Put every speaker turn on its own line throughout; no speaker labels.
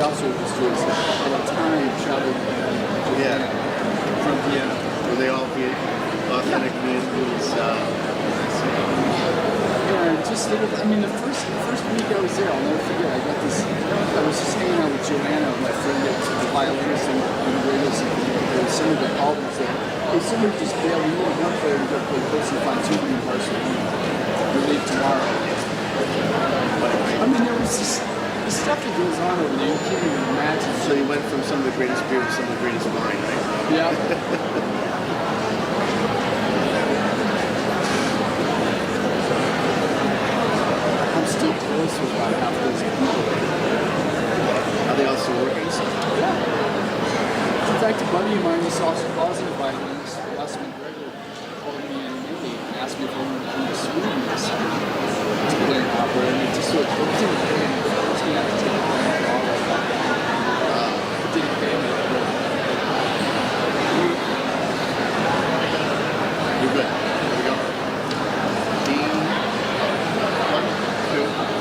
also was doing at a time traveled.
From Vienna. Were they all authentic Vietnamese?
Yeah, just I mean, the first week I was there, I'll never forget. I got this. I was just hanging out with Joanna, my friend, that's the violinist and the greatest. And some of the albums that somebody just bailed. We went up there to go play Wilson Fine Tuning in Barcelona. We leave tomorrow. I mean, there was this the stuff that goes on over there. You can't even imagine.
So you went from some of the greatest beer to some of the greatest wine, right?
Yeah. I'm still close with about half those people.
Are they all still working?
Yeah. In fact, a buddy of mine was also positive violinist, Wes McGregor, called me in May and asked me if I wanted to come to Sweden this summer to play an opera, and it just sort of didn't pay me. It forced me out to take a plane off. It didn't pay me.
You're good. Here we go. D. 1, 2.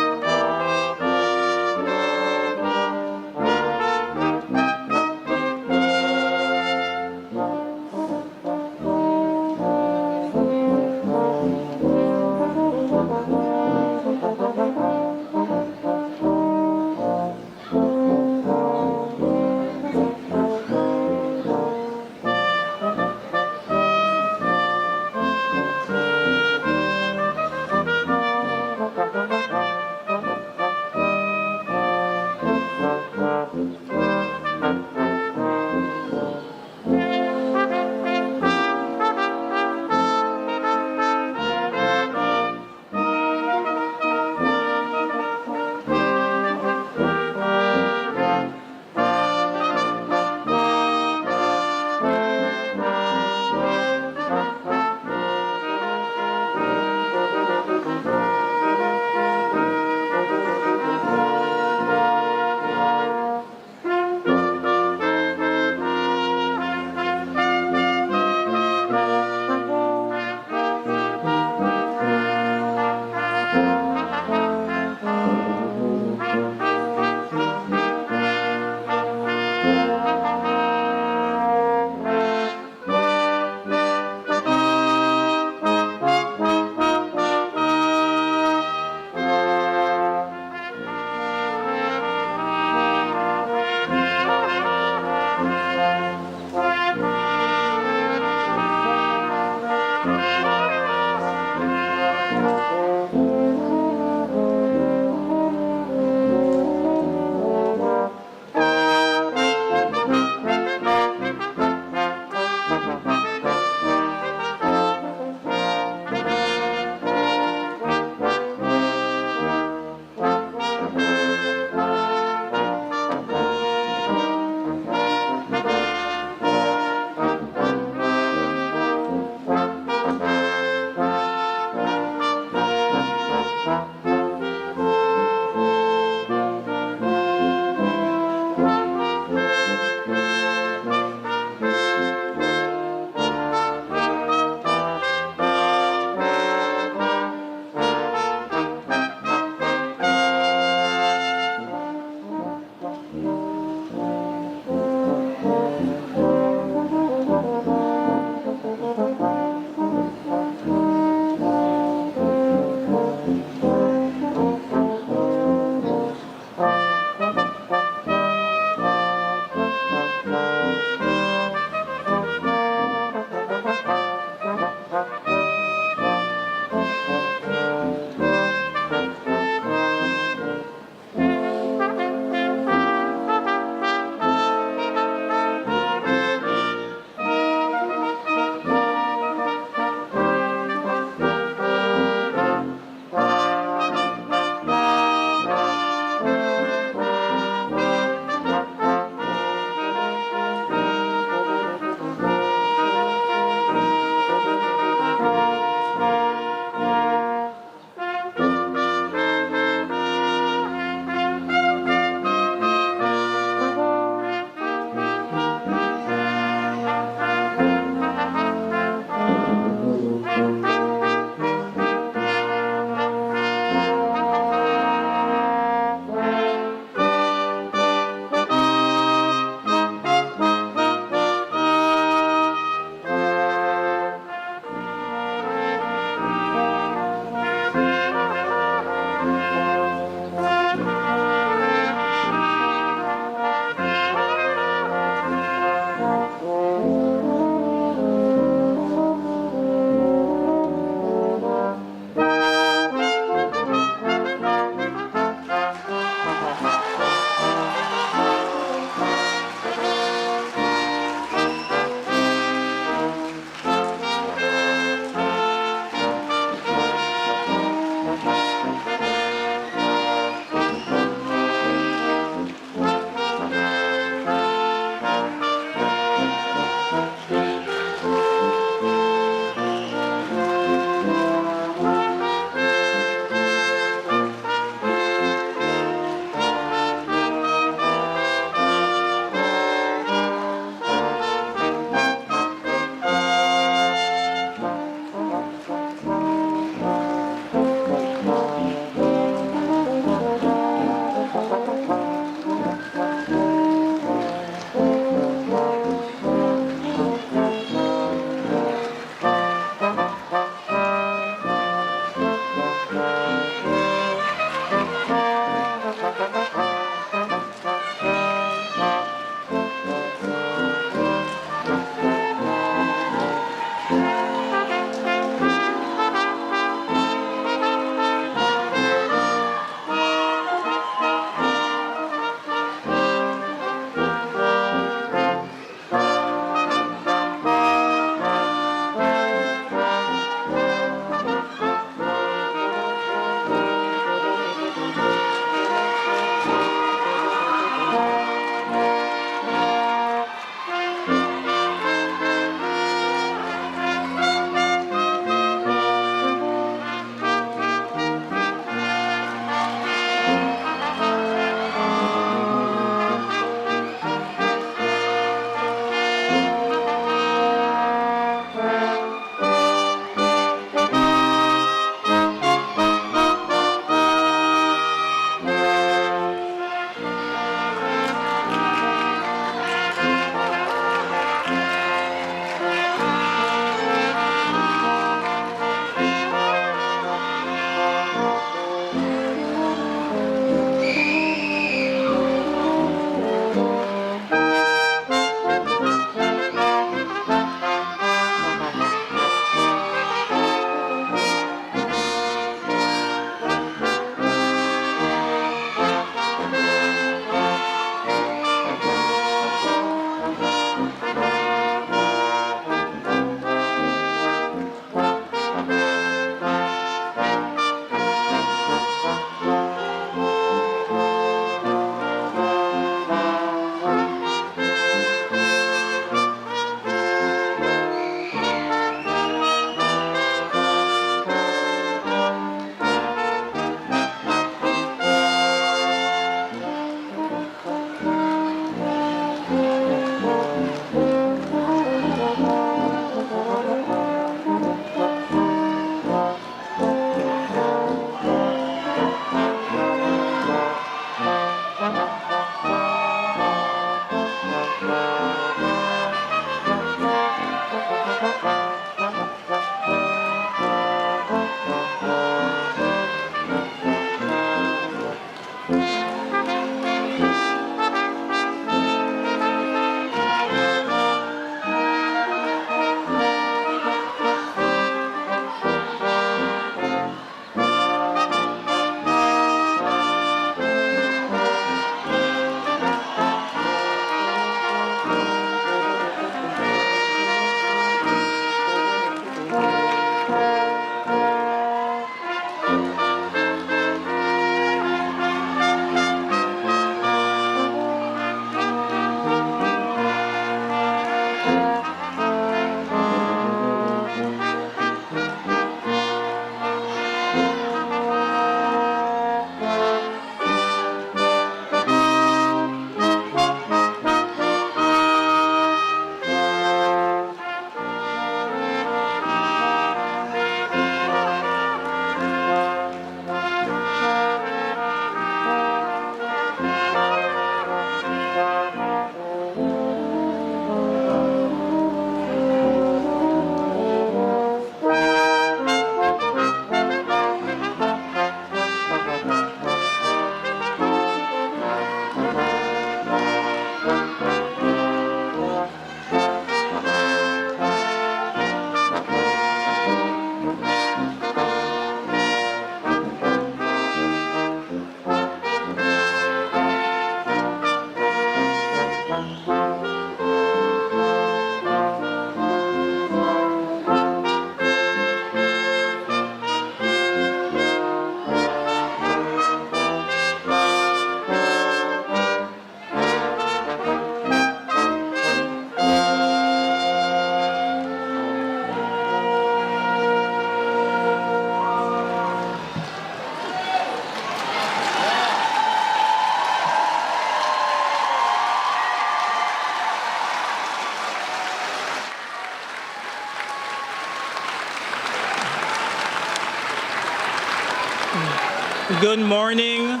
Good morning.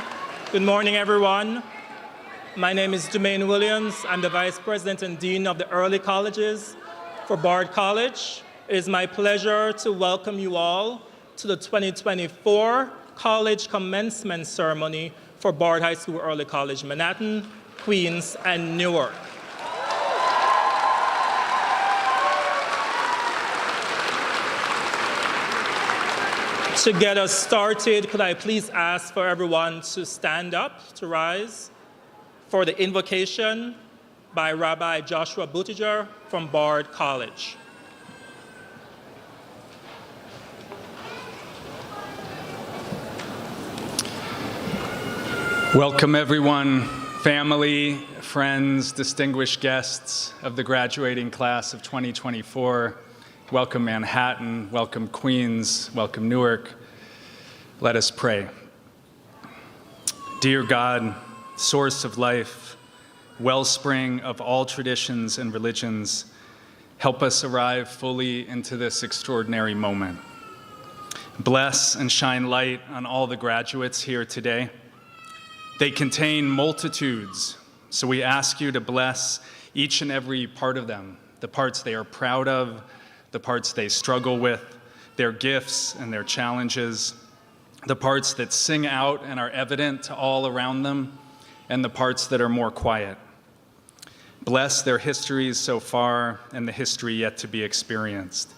Good morning, everyone. My name is Jermaine Williams. I'm the Vice President and Dean of the Early Colleges for Bard College. It is my pleasure to welcome you all to the 2024 College Commencement Ceremony for Bard High School Early College Manhattan, Queens, and Newark. To get us started, could I please ask for everyone to stand up, to rise, for the invocation by Rabbi Joshua Buttiger from Bard College.
Welcome everyone, family, friends, distinguished guests of the graduating class of 2024. Welcome Manhattan, welcome Queens, welcome Newark. Let us pray. Dear God, source of life, wellspring of all traditions and religions, help us arrive fully into this extraordinary moment. Bless and shine light on all the graduates here today. They contain multitudes, so we ask you to bless each and every part of them, the parts they are proud of, the parts they struggle with, their gifts and their challenges, the parts that sing out and are evident to all around them, and the parts that are more quiet. Bless their histories so far and the history yet to be experienced.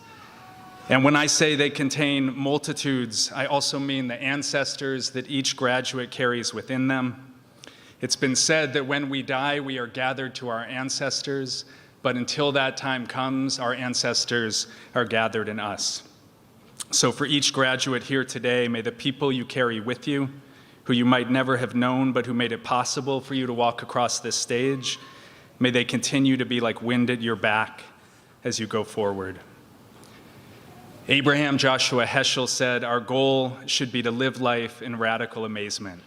And when I say they contain multitudes, I also mean the ancestors that each graduate carries within them. It's been said that when we die, we are gathered to our ancestors, but until that time comes, our ancestors are gathered in us. So for each graduate here today, may the people you carry with you, who you might never have known, but who made it possible for you to walk across this stage, may they continue to be like wind at your back as you go forward. Abraham Joshua Heschel said, our goal should be to live life in radical amazement,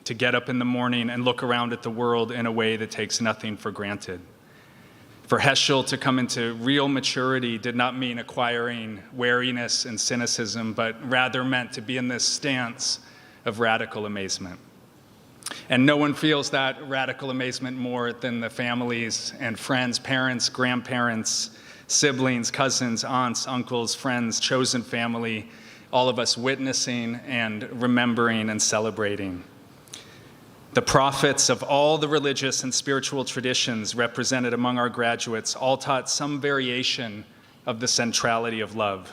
to get up in the morning and look around at the world in a way that takes nothing for granted. For Heschel to come into real maturity did not mean acquiring wariness and cynicism, but rather meant to be in this stance of radical amazement. And no one feels that radical amazement more than the families and friends, parents, grandparents, siblings, cousins, aunts, uncles, friends, chosen family, all of us witnessing and remembering and celebrating. The prophets of all the religious and spiritual traditions represented among our graduates all taught some variation of the centrality of love.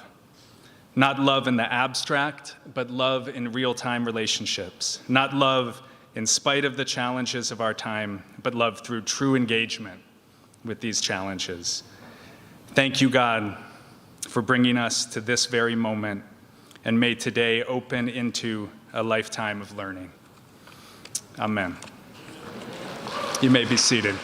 Not love in the abstract, but love in real-time relationships. Not love in spite of the challenges of our time, but love through true engagement with these challenges. Thank you, God, for bringing us to this very moment, and may today open into a lifetime of learning. Amen. You may be seated.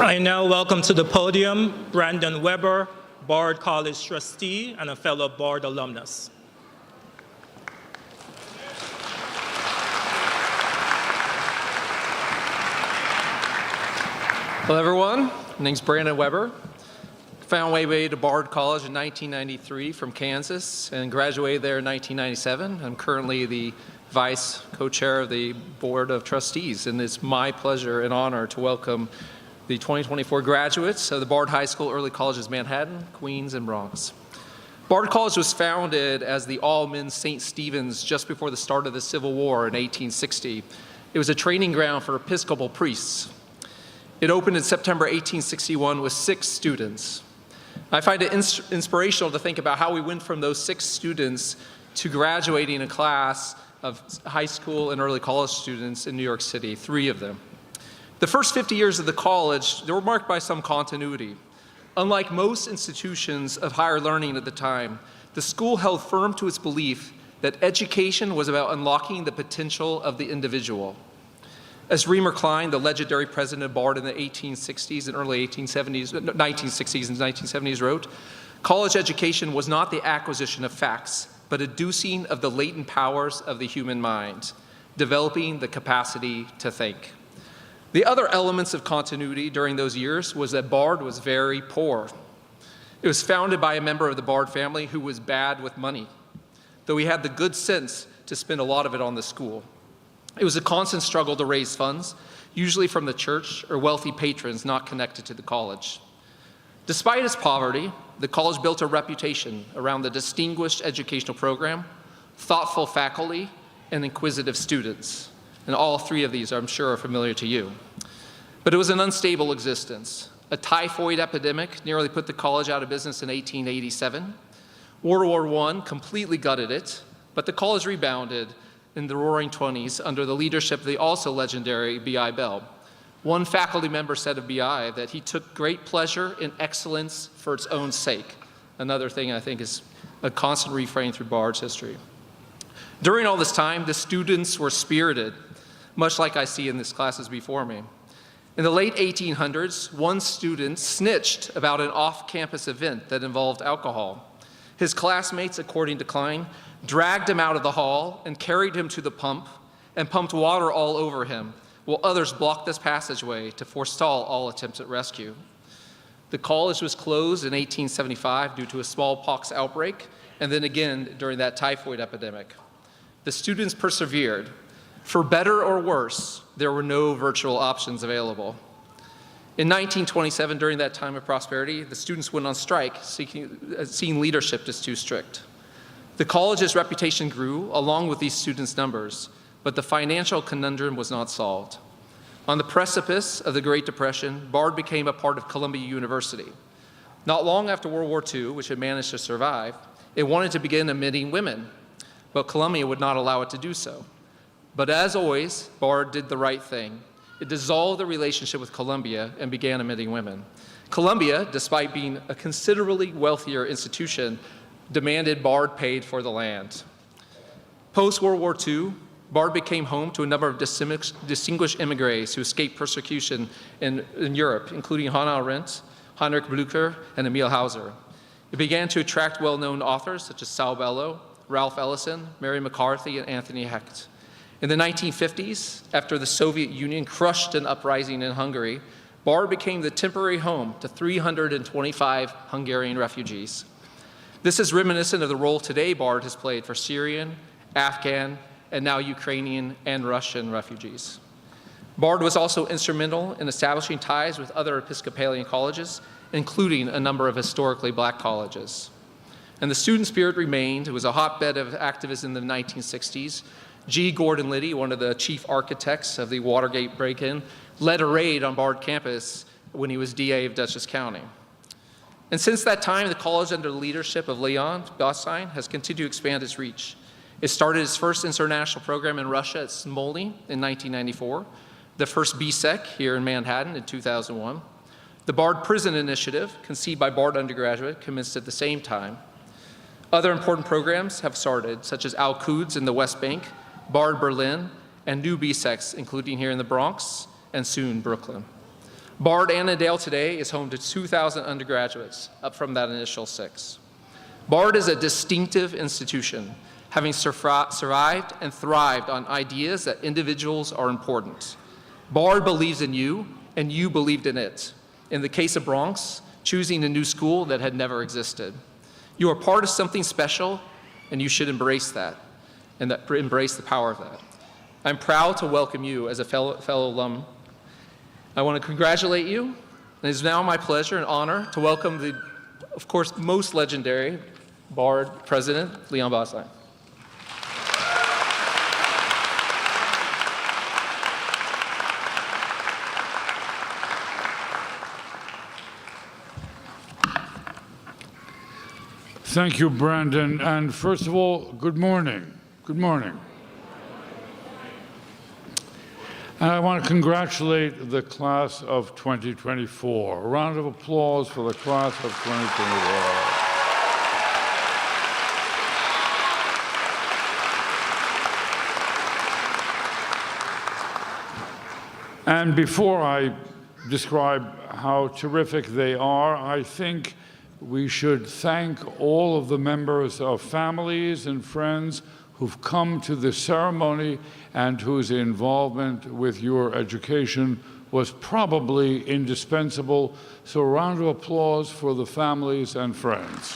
I now welcome to the podium Brandon Weber, Bard College trustee and a fellow Bard alumnus.
Hello, everyone. My name's Brandon Weber. Found my way to Bard College in 1993 from Kansas and graduated there in 1997. I'm currently the vice co-chair of the Board of Trustees, and it's my pleasure and honor to welcome the 2024 graduates of the Bard High School Early Colleges Manhattan, Queens, and Bronx. Bard College was founded as the all-men's St. Stephen's just before the start of the Civil War in 1860. It was a training ground for Episcopal priests. It opened in September 1861 with 6 students. I find it inspirational to think about how we went from those 6 students to graduating a class of high school and early college students in New York City, 3 of them. The first 50 years of the college, they were marked by some continuity. Unlike most institutions of higher learning at the time, the school held firm to its belief that education was about unlocking the potential of the individual. As Remer Klein, the legendary president of Bard in the 1960s and early 1960s and 1970s wrote, college education was not the acquisition of facts, but a deucing of the latent powers of the human mind. developing the capacity to think. The other elements of continuity during those years was that Bard was very poor. It was founded by a member of the Bard family who was bad with money, though he had the good sense to spend a lot of it on the school. It was a constant struggle to raise funds, usually from the church or wealthy patrons not connected to the college. Despite its poverty, the college built a reputation around the distinguished educational program, thoughtful faculty, and inquisitive students. And all three of these, I'm sure, are familiar to you. But it was an unstable existence. A typhoid epidemic nearly put the college out of business in 1887. World War I completely gutted it, but the college rebounded in the Roaring '20s under the leadership of the also legendary B.I. Bell. One faculty member said of B.I. that he took great pleasure in excellence for its own sake. Another thing I think is a constant refrain through Bard's history. During all this time, the students were spirited, much like I see in these classes before me. In the late 1800s, one student snitched about an off-campus event that involved alcohol. His classmates, according to Klein, dragged him out of the hall and carried him to the pump and pumped water all over him, while others blocked this passageway to forestall all attempts at rescue. The college was closed in 1875 due to a smallpox outbreak, and then again during that typhoid epidemic. The students persevered. For better or worse, there were no virtual options available. In 1927, during that time of prosperity, the students went on strike, seeing leadership as too strict. The college's reputation grew along with these students' numbers, but the financial conundrum was not solved. On the precipice of the Great Depression, Bard became a part of Columbia University. Not long after World War II, which had managed to survive, it wanted to begin admitting women, but Columbia would not allow it to do so. But as always, Bard did the right thing. It dissolved the relationship with Columbia and began admitting women. Columbia, despite being a considerably wealthier institution, demanded Bard paid for the land. Post-World War II, Bard became home to a number of distinguished immigrants who escaped persecution in Europe, including Hannah Arendt, Heinrich Blücher, and Emil Hauser. It began to attract well-known authors such as Saul Bellow, Ralph Ellison, Mary McCarthy, and Anthony Hecht. In the 1950s, after the Soviet Union crushed an uprising in Hungary, Bard became the temporary home to 325 Hungarian refugees. This is reminiscent of the role today Bard has played for Syrian, Afghan, and now Ukrainian and Russian refugees. Bard was also instrumental in establishing ties with other Episcopalian colleges, including a number of historically black colleges. And the student spirit remained. It was a hotbed of activism in the 1960s. G. Gordon Liddy, one of the chief architects of the Watergate break-in, led a raid on Bard campus when he was DA of Dutchess County. And since that time, the college, under the leadership of Leon Gostein, has continued to expand its reach. It started its first international program in Russia at Smolny in 1994, the first BSEC here in Manhattan in 2001. The Bard Prison Initiative, conceived by Bard undergraduate, commenced at the same time. Other important programs have started, such as Al-Quds in the West Bank, Bard Berlin, and new BSECs, including here in the Bronx and soon Brooklyn. Bard Annandale today is home to 2,000 undergraduates, up from that initial 6. Bard is a distinctive institution, having survived and thrived on ideas that individuals are important. Bard believes in you, and you believed in it. In the case of Bronx, choosing a new school that had never existed. You are part of something special, and you should embrace that, and embrace the power of that. I'm proud to welcome you as a fellow alum. I want to congratulate you, and it is now my pleasure and honor to welcome the, of course, most legendary Bard President, Leon Gostein.
Thank you, Brandon. And first of all, good morning. Good morning. And I want to congratulate the class of 2024. A round of applause for the class of 2024. And before I describe how terrific they are, I think we should thank all of the members of families and friends who've come to this ceremony and whose involvement with your education was probably indispensable. So a round of applause for the families and friends.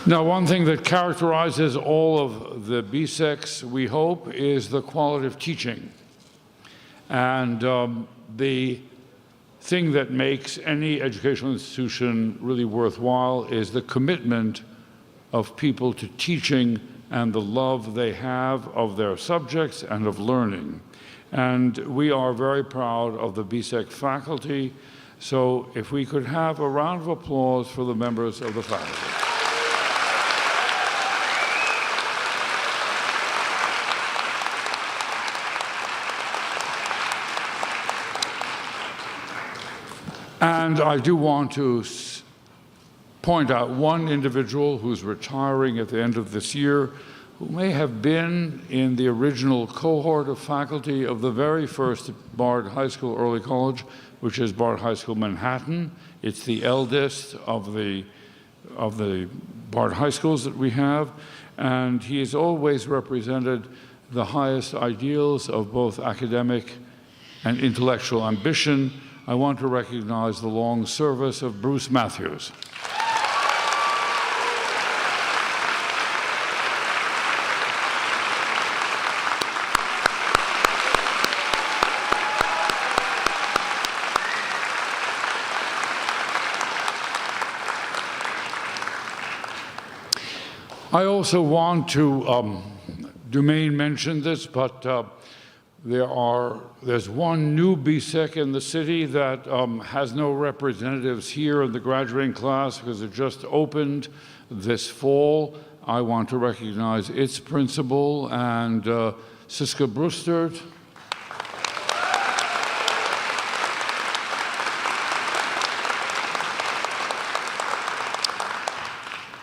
Now, one thing that characterizes all of the BSECs, we hope, is the quality of teaching. And the thing that makes any educational institution really worthwhile is the commitment of people to teaching and the love they have of their subjects and of learning. And we are very proud of the BSEC faculty. So if we could have a round of applause for the members of the faculty. And I do want to point out one individual who's retiring at the end of this year, who may have been in the original cohort of faculty of the very first Bard High School Early College, which is Bard High School Manhattan. It's the eldest of the Bard High Schools that we have, and he has always represented the highest ideals of both academic and intellectual ambition. I want to recognize the long service of Bruce Matthews. I also want to, Dumaine mentioned this, but there's one new BSEC in the city that has no representatives here in the graduating class because it just opened this fall. I want to recognize its principal and Siska Brustert.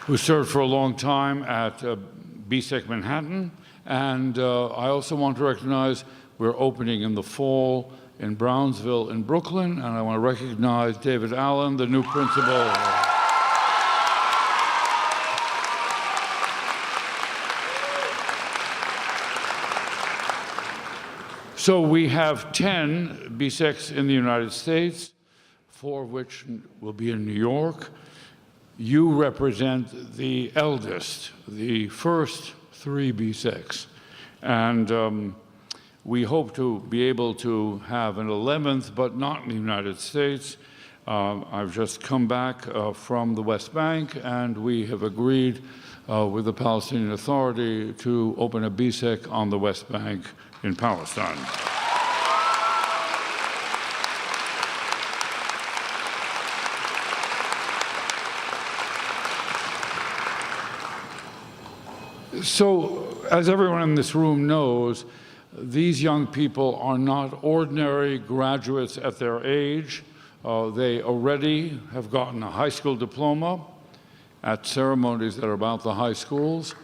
Who served for a long time at BSEC Manhattan. And I also want to recognize we're opening in the fall in Brownsville in Brooklyn, and I want to recognize David Allen, the new principal. So we have 10 BSECs in the United States, 4 of which will be in New York. You represent the eldest, the first 3 BSECs. And we hope to be able to have an 11th, but not in the United States. I've just come back from the West Bank, and we have agreed with the Palestinian Authority to open a BSEC on the West Bank in Palestine. So, as everyone in this room knows, these young people are not ordinary graduates at their age. They already have gotten a high school diploma at ceremonies that are about the high schools.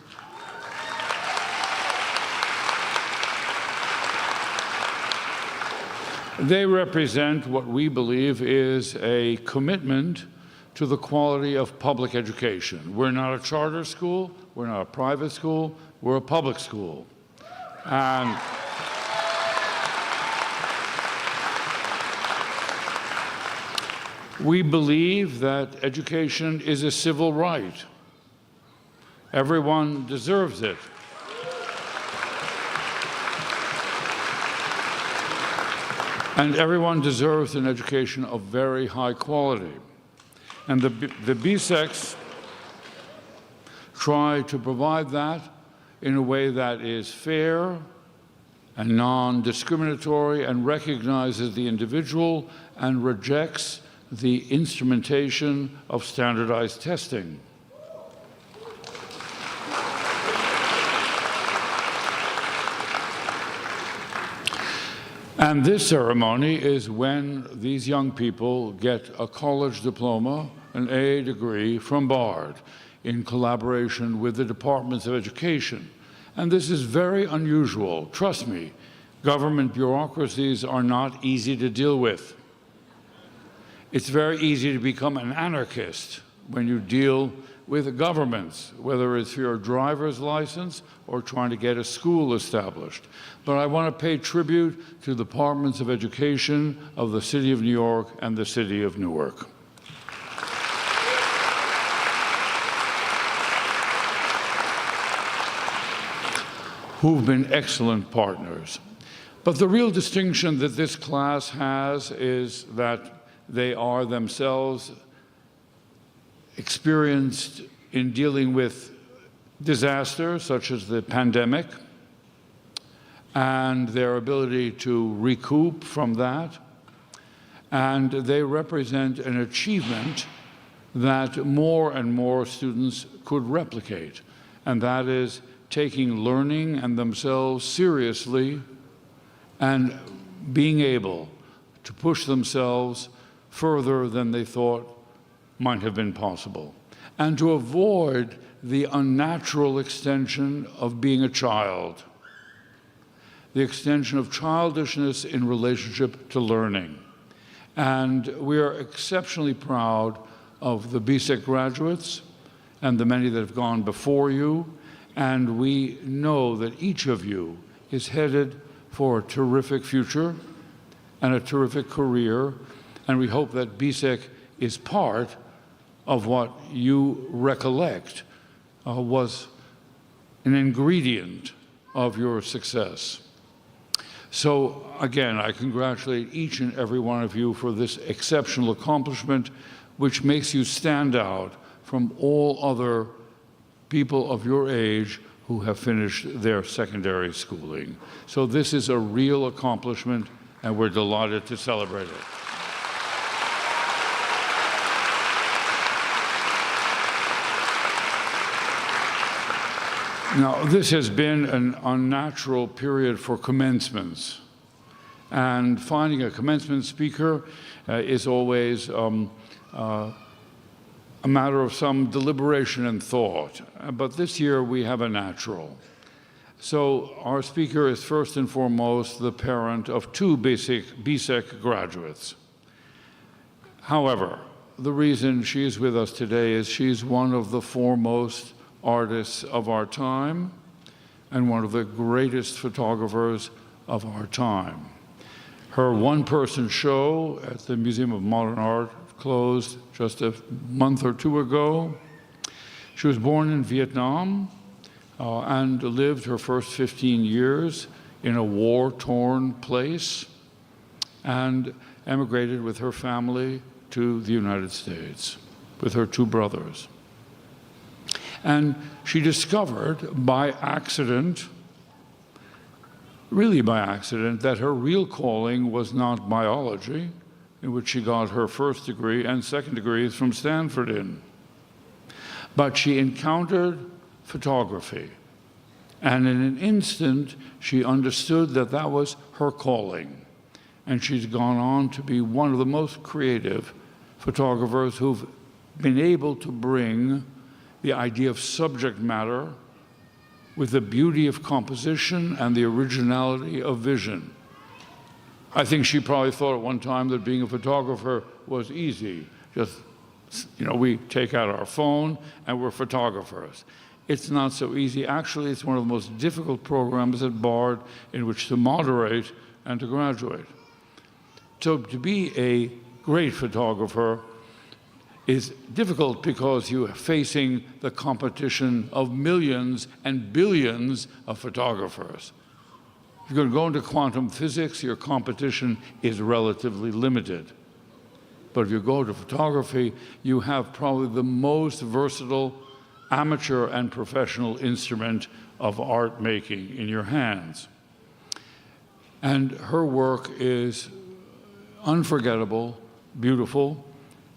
They represent what we believe is a commitment to the quality of public education. We're not a charter school, we're not a private school, we're a public school. And we believe that education is a civil right. Everyone deserves it. And everyone deserves an education of very high quality. And the BSECs try to provide that in a way that is fair and non-discriminatory and recognizes the individual and rejects the instrumentation of standardized testing. And this ceremony is when these young people get a college diploma, an AA degree from Bard, in collaboration with the departments of education. And this is very unusual. Trust me, government bureaucracies are not easy to deal with. It's very easy to become an anarchist when you deal with governments, whether it's for your driver's license or trying to get a school established. But I want to pay tribute to the departments of education of the City of New York and the City of Newark. Who've been excellent partners. But the real distinction that this class has is that they are themselves experienced in dealing with disasters such as the pandemic and their ability to recoup from that. And they represent an achievement that more and more students could replicate, and that is taking learning and themselves seriously and being able to push themselves further than they thought might have been possible, and to avoid the unnatural extension of being a child, the extension of childishness in relationship to learning. And we are exceptionally proud of the BSEC graduates and the many that have gone before you, and we know that each of you is headed for a terrific future and a terrific career, and we hope that BSEC is part of what you recollect was an ingredient of your success. So again, I congratulate each and every one of you for this exceptional accomplishment, which makes you stand out from all other people of your age who have finished their secondary schooling. So this is a real accomplishment, and we're delighted to celebrate it. Now, this has been an unnatural period for commencements, and finding a commencement speaker is always a matter of some deliberation and thought. But this year we have a natural. So our speaker is first and foremost the parent of two BSEC graduates. However, the reason she's with us today is she's one of the foremost artists of our time and one of the greatest photographers of our time. Her one-person show at the Museum of Modern Art closed just a month or two ago. She was born in Vietnam and lived her first 15 years in a war-torn place and emigrated with her family to the United States with her two brothers. And she discovered by accident, really by accident, that her real calling was not biology, in which she got her first degree and second degrees from Stanford in. But she encountered photography. And in an instant, she understood that that was her calling. And she's gone on to be one of the most creative photographers who've been able to bring the idea of subject matter with the beauty of composition and the originality of vision. I think she probably thought at one time that being a photographer was easy. Just, we take out our phone and we're photographers. It's not so easy. Actually, it's one of the most difficult programs at Bard in which to moderate and to graduate. So to be a great photographer is difficult because you are facing the competition of millions and billions of photographers. If you're going to go into quantum physics, your competition is relatively limited. But if you go to photography, you have probably the most versatile amateur and professional instrument of art making in your hands. And her work is unforgettable, beautiful,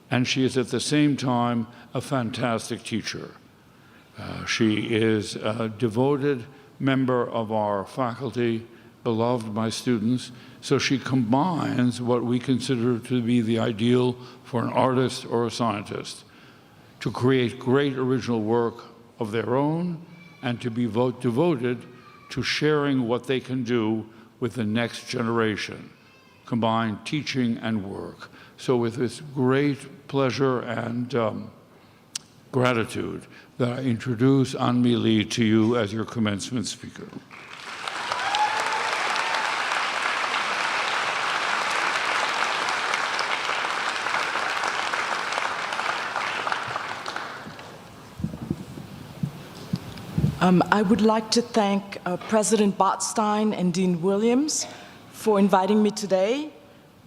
and she is at the same time a fantastic teacher. She is a devoted member of our faculty, beloved by students, so she combines what we consider to be the ideal for an artist or a scientist, to create great original work of their own and to be devoted to sharing what they can do with the next generation. combine teaching and work. So with this great pleasure and gratitude that I introduce Anmi Lee to you as your commencement speaker.
I would like to thank President Botstein and Dean Williams for inviting me today.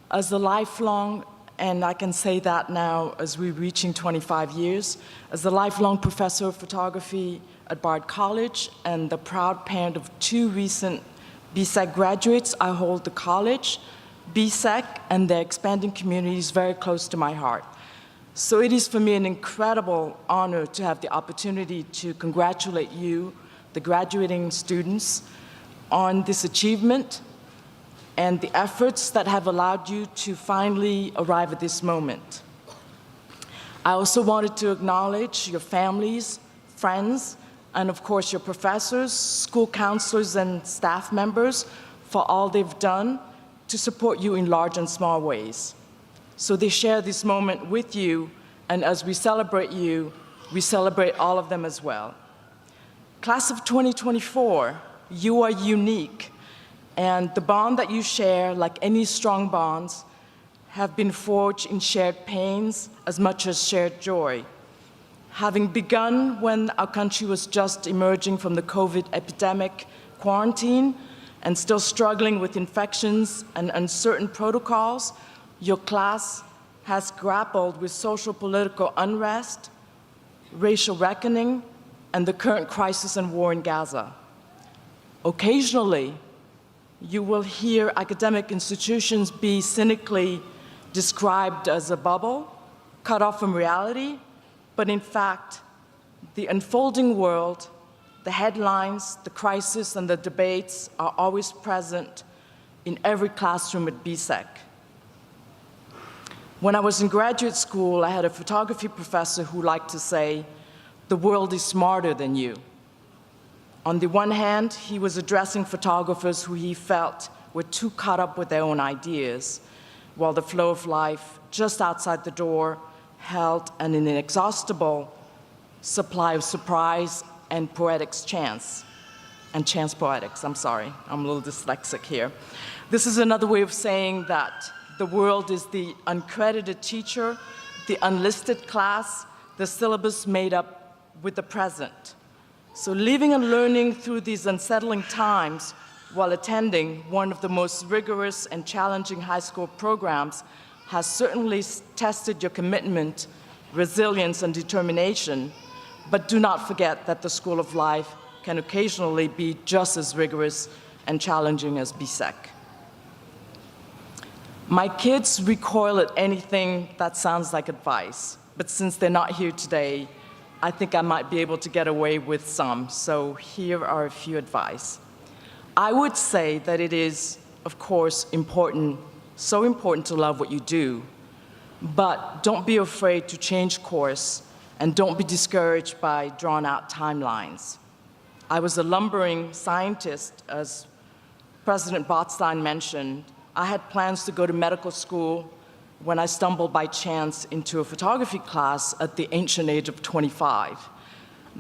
As a lifelong, and I can say that now as we're reaching 25 years, as a lifelong professor of photography at Bard College and the proud parent of 2 recent BSEC graduates, I hold the college, BSEC, and their expanding communities very close to my heart. So it is for me an incredible honor to have the opportunity to congratulate you, the graduating students, on this achievement and the efforts that have allowed you to finally arrive at this moment. I also wanted to acknowledge your families, friends, and of course your professors, school counselors, and staff members for all they've done to support you in large and small ways. So they share this moment with you, and as we celebrate you, we celebrate all of them as well. Class of 2024, you are unique, and the bond that you share, like any strong bonds, have been forged in shared pains as much as shared joy. Having begun when our country was just emerging from the COVID epidemic quarantine and still struggling with infections and uncertain protocols, your class has grappled with social political unrest, racial reckoning, and the current crisis and war in Gaza. Occasionally, you will hear academic institutions be cynically described as a bubble, cut off from reality, but in fact, the unfolding world, the headlines, the crisis, and the debates are always present in every classroom at BSEC. When I was in graduate school, I had a photography professor who liked to say, "The world is smarter than you." On the one hand, he was addressing photographers who he felt were too caught up with their own ideas, while the flow of life just outside the door held an inexhaustible supply of surprise and poetics chance. And chance poetics, I'm sorry, I'm a little dyslexic here. This is another way of saying that the world is the uncredited teacher, the unlisted class, the syllabus made up with the present. So living and learning through these unsettling times while attending one of the most rigorous and challenging high school programs has certainly tested your commitment, resilience, and determination, but do not forget that the School of Life can occasionally be just as rigorous and challenging as BSEC. My kids recoil at anything that sounds like advice, but since they're not here today, I think I might be able to get away with some, so here are a few advice. I would say that it is, of course, important, so important to love what you do, but don't be afraid to change course and don't be discouraged by drawn-out timelines. I was a lumbering scientist, as President Botstein mentioned. I had plans to go to medical school when I stumbled by chance into a photography class at the ancient age of 25.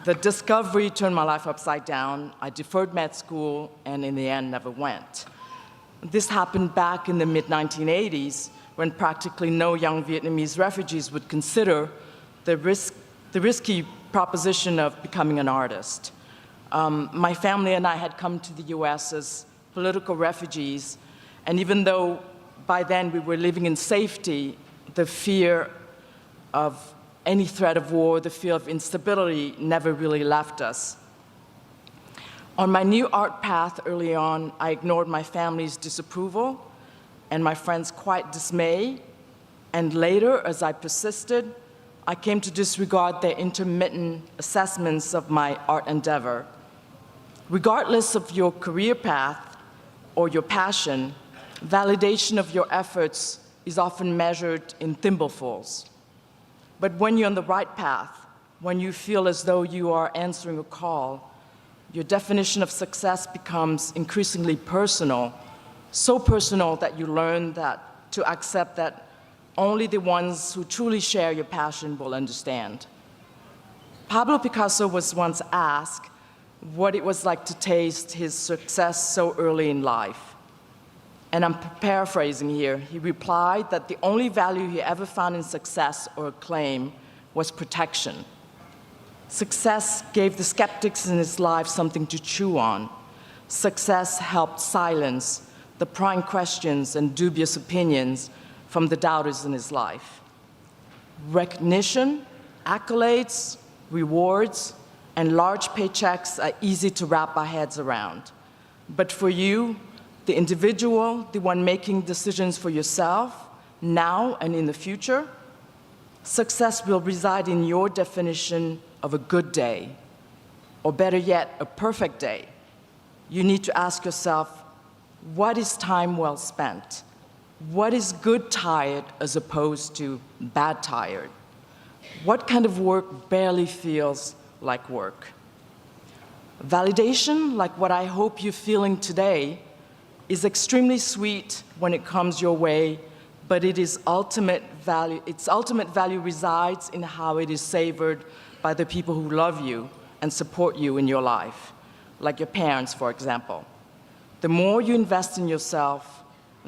The discovery turned my life upside down. I deferred med school and in the end never went. This happened back in the mid-1980s when practically no young Vietnamese refugees would consider the risky proposition of becoming an artist. My family and I had come to the US as political refugees, and even though by then we were living in safety, the fear of any threat of war, the fear of instability never really left us. On my new art path early on, I ignored my family's disapproval and my friends' quiet dismay, and later, as I persisted, I came to disregard their intermittent assessments of my art endeavor. Regardless of your career path or your passion, validation of your efforts is often measured in thimblefuls. But when you're on the right path, when you feel as though you are answering a call, your definition of success becomes increasingly personal, so personal that you learn that to accept that only the ones who truly share your passion will understand. Pablo Picasso was once asked what it was like to taste his success so early in life. And I'm paraphrasing here. He replied that the only value he ever found in success or acclaim was protection. Success gave the skeptics in his life something to chew on. Success helped silence the prying questions and dubious opinions from the doubters in his life. Recognition, accolades, rewards, and large paychecks are easy to wrap our heads around. But for you, the individual, the one making decisions for yourself, now and in the future, success will reside in your definition of a good day, or better yet, a perfect day. You need to ask yourself, what is time well spent? What is good tired as opposed to bad tired? What kind of work barely feels like work? Validation, like what I hope you're feeling today, is extremely sweet when it comes your way, but its ultimate value resides in how it is savored by the people who love you and support you in your life, like your parents, for example. The more you invest in yourself,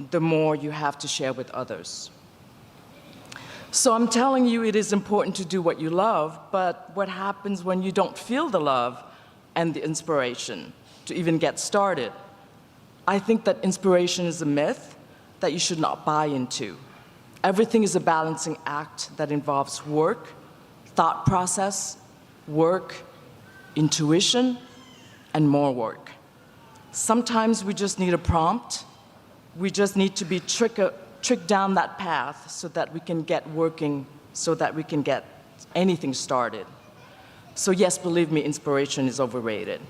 the more you have to share with others. So I'm telling you it is important to do what you love, but what happens when you don't feel the love and the inspiration to even get started? I think that inspiration is a myth that you should not buy into. Everything is a balancing act that involves work, thought process, work, intuition, and more work. Sometimes we just need a prompt. We just need to be tricked down that path so that we can get working, so that we can get anything started. So yes, believe me, inspiration is overrated.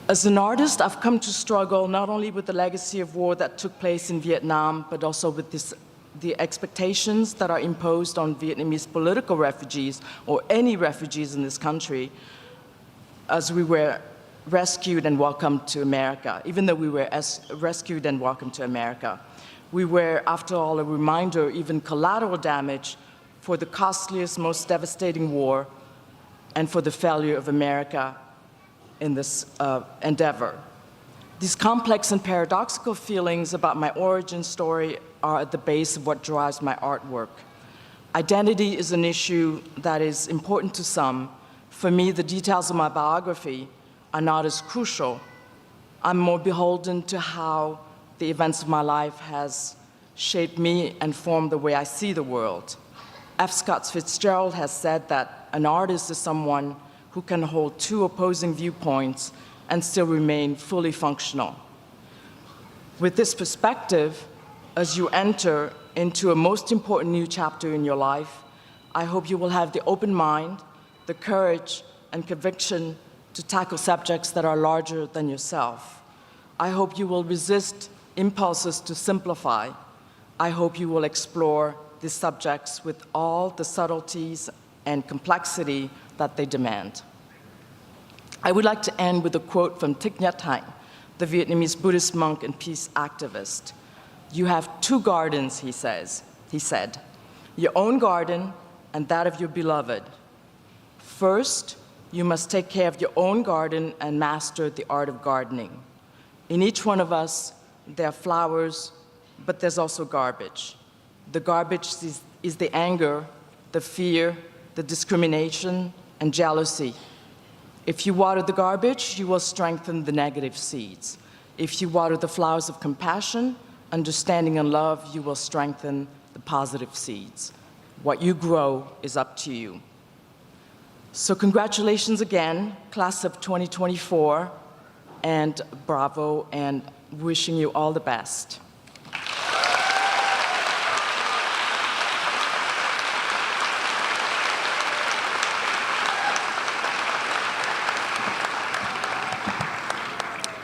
As an artist, I've come to struggle not only with the legacy of war that took place in Vietnam, but also with the expectations that are imposed on Vietnamese political refugees, or any refugees in this country, as we were rescued and welcomed to America. Even though we were rescued and welcomed to America, we were, after all, a reminder, even collateral damage, for the costliest, most devastating war and for the failure of America in this endeavor. These complex and paradoxical feelings about my origin story are at the base of what drives my artwork. Identity is an issue that is important to some. For me, the details of my biography are not as crucial. I'm more beholden to how the events of my life has shaped me and formed the way I see the world. F. Scott Fitzgerald has said that an artist is someone who can hold two opposing viewpoints and still remain fully functional. With this perspective, as you enter into a most important new chapter in your life, I hope you will have the open mind, the courage, and conviction to tackle subjects that are larger than yourself. I hope you will resist impulses to simplify. I hope you will explore these subjects with all the subtleties and complexity that they demand. I would like to end with a quote from Thich Nhat Hanh, the Vietnamese Buddhist monk and peace activist. You have two gardens, he said, your own garden and that of your beloved. First, you must take care of your own garden and master the art of gardening. In each one of us, there are flowers, but there's also garbage. The garbage is the anger, the fear, the discrimination, and jealousy. If you water the garbage, you will strengthen the negative seeds. If you water the flowers of compassion, understanding, and love, you will strengthen the positive seeds. What you grow is up to you. So congratulations again, class of 2024, and bravo, and wishing you all the best.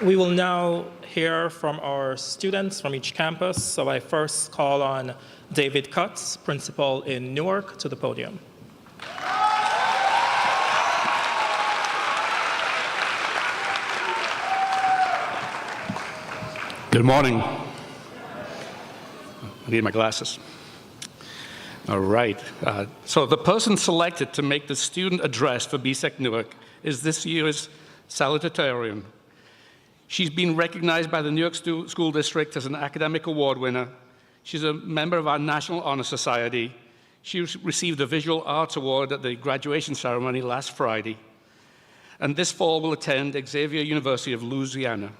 We will now hear from our students from each campus. So I first call on David Cutts, principal in Newark, to the podium.
Good morning. I need my glasses. All right. So the person selected to make the student address for BSEC Newark is this year's salutatorian. She's been recognized by the New York School District as an academic award winner. She's a member of our National Honor Society. She received a Visual Arts Award at the graduation ceremony last Friday. And this fall will attend Xavier University of Louisiana.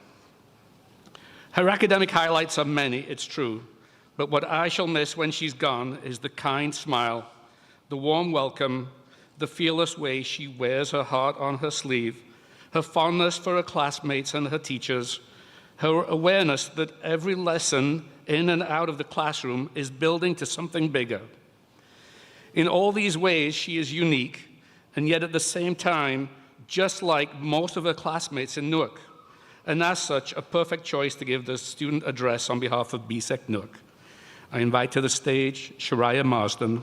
Her academic highlights are many, it's true, but what I shall miss when she's gone is the kind smile, the warm welcome, the fearless way she wears her heart on her sleeve, her fondness for her classmates and her teachers, her awareness that every lesson in and out of the classroom is building to something bigger. In all these ways, she is unique, and yet at the same time, just like most of her classmates in Newark, and as such, a perfect choice to give the student address on behalf of BSEC Newark. I invite to the stage Shariah Marsden.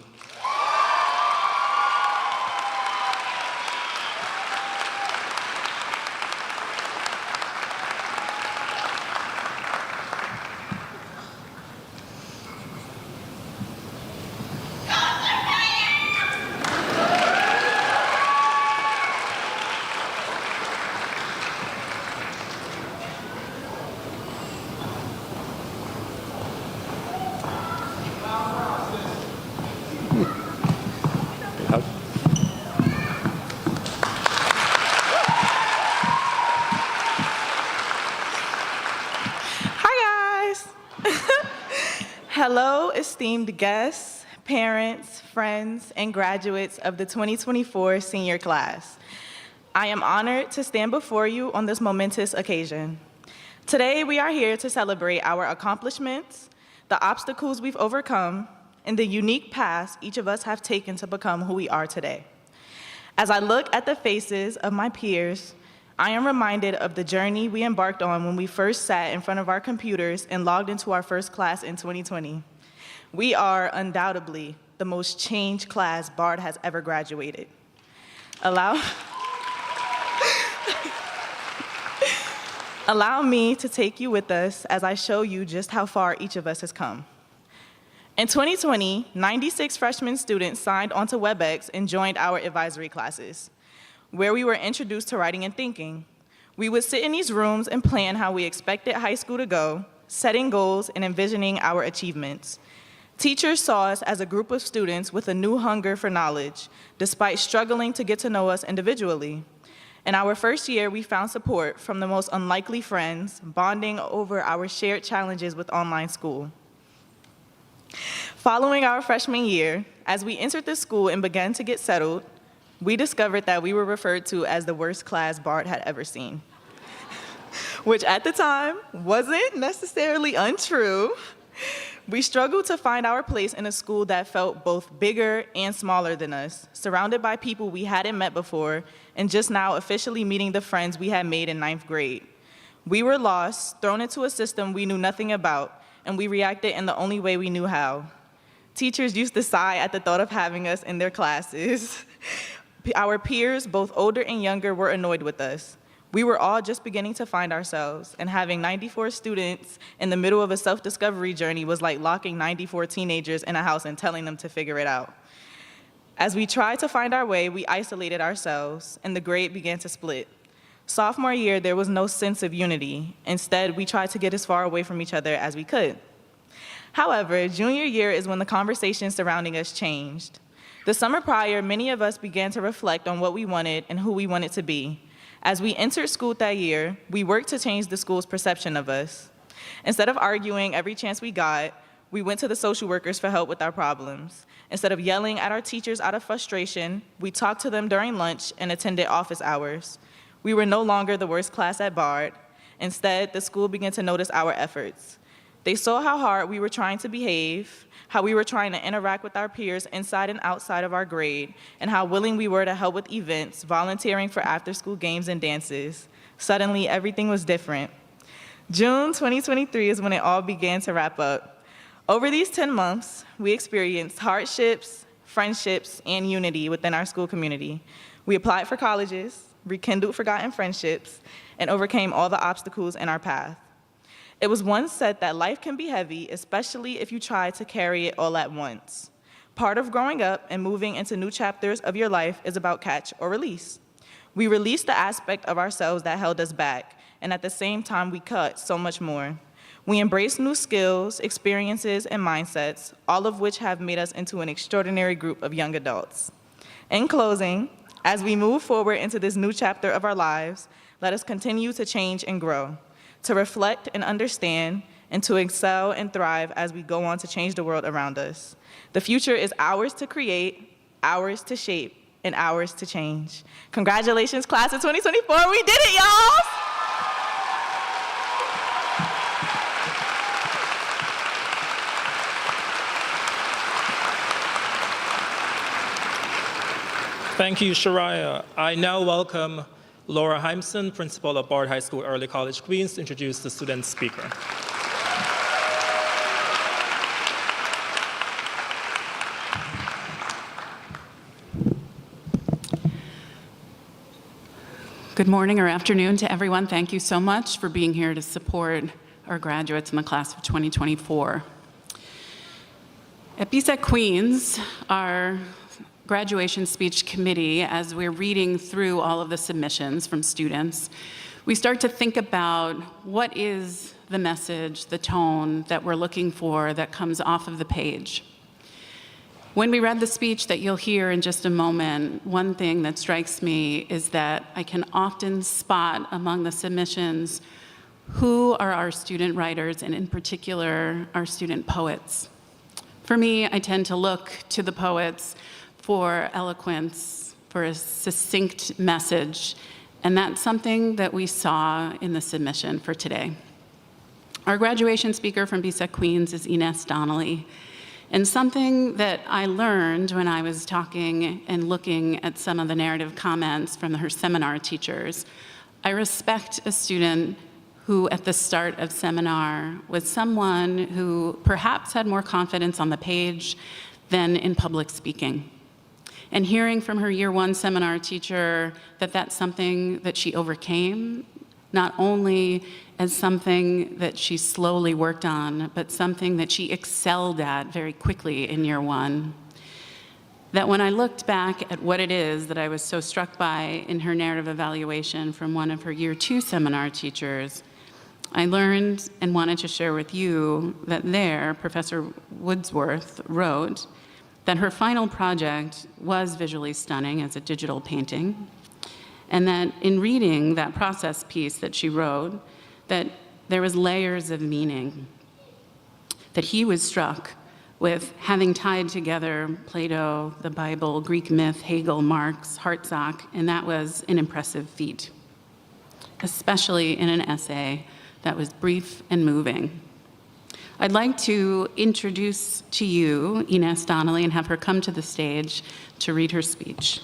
Hello, esteemed guests, parents, friends, and graduates of the 2024 senior class. I am honored to stand before you on this momentous occasion. Today, we are here to celebrate our accomplishments, the obstacles we've overcome, and the unique paths each of us have taken to become who we are today. As I look at the faces of my peers, I am reminded of the journey we embarked on when we first sat in front of our computers and logged into our first class in 2020. We are undoubtedly the most changed class Bard has ever graduated. Allow me to take you with us as I show you just how far each of us has come. In 2020, 96 freshman students signed onto WebEx and joined our advisory classes, where we were introduced to writing and thinking. We would sit in these rooms and plan how we expected high school to go, setting goals and envisioning our achievements. Teachers saw us as a group of students with a new hunger for knowledge, despite struggling to get to know us individually. In our first year, we found support from the most unlikely friends, bonding over our shared challenges with online school. Following our freshman year, as we entered the school and began to get settled, we discovered that we were referred to as the worst class Bard had ever seen, which at the time wasn't necessarily untrue. We struggled to find our place in a school that felt both bigger and smaller than us, surrounded by people we hadn't met before, and just now officially meeting the friends we had made in 9th grade. We were lost, thrown into a system we knew nothing about, and we reacted in the only way we knew how. Teachers used to sigh at the thought of having us in their classes. Our peers, both older and younger, were annoyed with us. We were all just beginning to find ourselves, and having 94 students in the middle of a self-discovery journey was like locking 94 teenagers in a house and telling them to figure it out. As we tried to find our way, we isolated ourselves, and the grade began to split. Sophomore year, there was no sense of unity. Instead, we tried to get as far away from each other as we could. However, junior year is when the conversation surrounding us changed. The summer prior, many of us began to reflect on what we wanted and who we wanted to be. As we entered school that year, we worked to change the school's perception of us. Instead of arguing every chance we got, we went to the social workers for help with our problems. Instead of yelling at our teachers out of frustration, we talked to them during lunch and attended office hours. We were no longer the worst class at Bard. Instead, the school began to notice our efforts. They saw how hard we were trying to behave, how we were trying to interact with our peers inside and outside of our grade, and how willing we were to help with events, volunteering for after-school games and dances. Suddenly, everything was different. June 2023 is when it all began to wrap up. Over these 10 months, we experienced hardships, friendships, and unity within our school community. We applied for colleges, rekindled forgotten friendships, and overcame all the obstacles in our path. It was once said that life can be heavy, especially if you try to carry it all at once. Part of growing up and moving into new chapters of your life is about catch or release. We release the aspect of ourselves that held us back, and at the same time, we cut so much more. We embrace new skills, experiences, and mindsets, all of which have made us into an extraordinary group of young adults. In closing, as we move forward into this new chapter of our lives, let us continue to change and grow, to reflect and understand, and to excel and thrive as we go on to change the world around us. The future is ours to create, ours to shape, and ours to change. Congratulations, class of 2024. We did it, y'all!
Thank you, Shariah. I now welcome Laura Heimson, principal of Bard High School Early College, Queens, to introduce the student speaker.
Good morning or afternoon to everyone. Thank you so much for being here to support our graduates in the class of 2024. At BSEC Queens, our graduation speech committee, as we're reading through all of the submissions from students, we start to think about what is the message, the tone that we're looking for that comes off of the page. When we read the speech that you'll hear in just a moment, one thing that strikes me is that I can often spot among the submissions who are our student writers, and in particular, our student poets. For me, I tend to look to the poets for eloquence, for a succinct message, and that's something that we saw in the submission for today. Our graduation speaker from BSEC Queens is Ines Donnelly. And something that I learned when I was talking and looking at some of the narrative comments from her seminar teachers, I respect a student who at the start of seminar was someone who perhaps had more confidence on the page than in public speaking. And hearing from her year one seminar teacher that that's something that she overcame, not only as something that she slowly worked on, but something that she excelled at very quickly in year one. That when I looked back at what it is that I was so struck by in her narrative evaluation from one of her year two seminar teachers, I learned and wanted to share with you that there, Professor Woodsworth wrote that her final project was visually stunning as a digital painting, and that in reading that process piece that she wrote, that there was layers of meaning, that he was struck with having tied together Plato, the Bible, Greek myth, Hegel, Marx, Hartsock, and that was an impressive feat, especially in an essay that was brief and moving. I'd like to introduce to you Ines Donnelly and have her come to the stage to read her speech.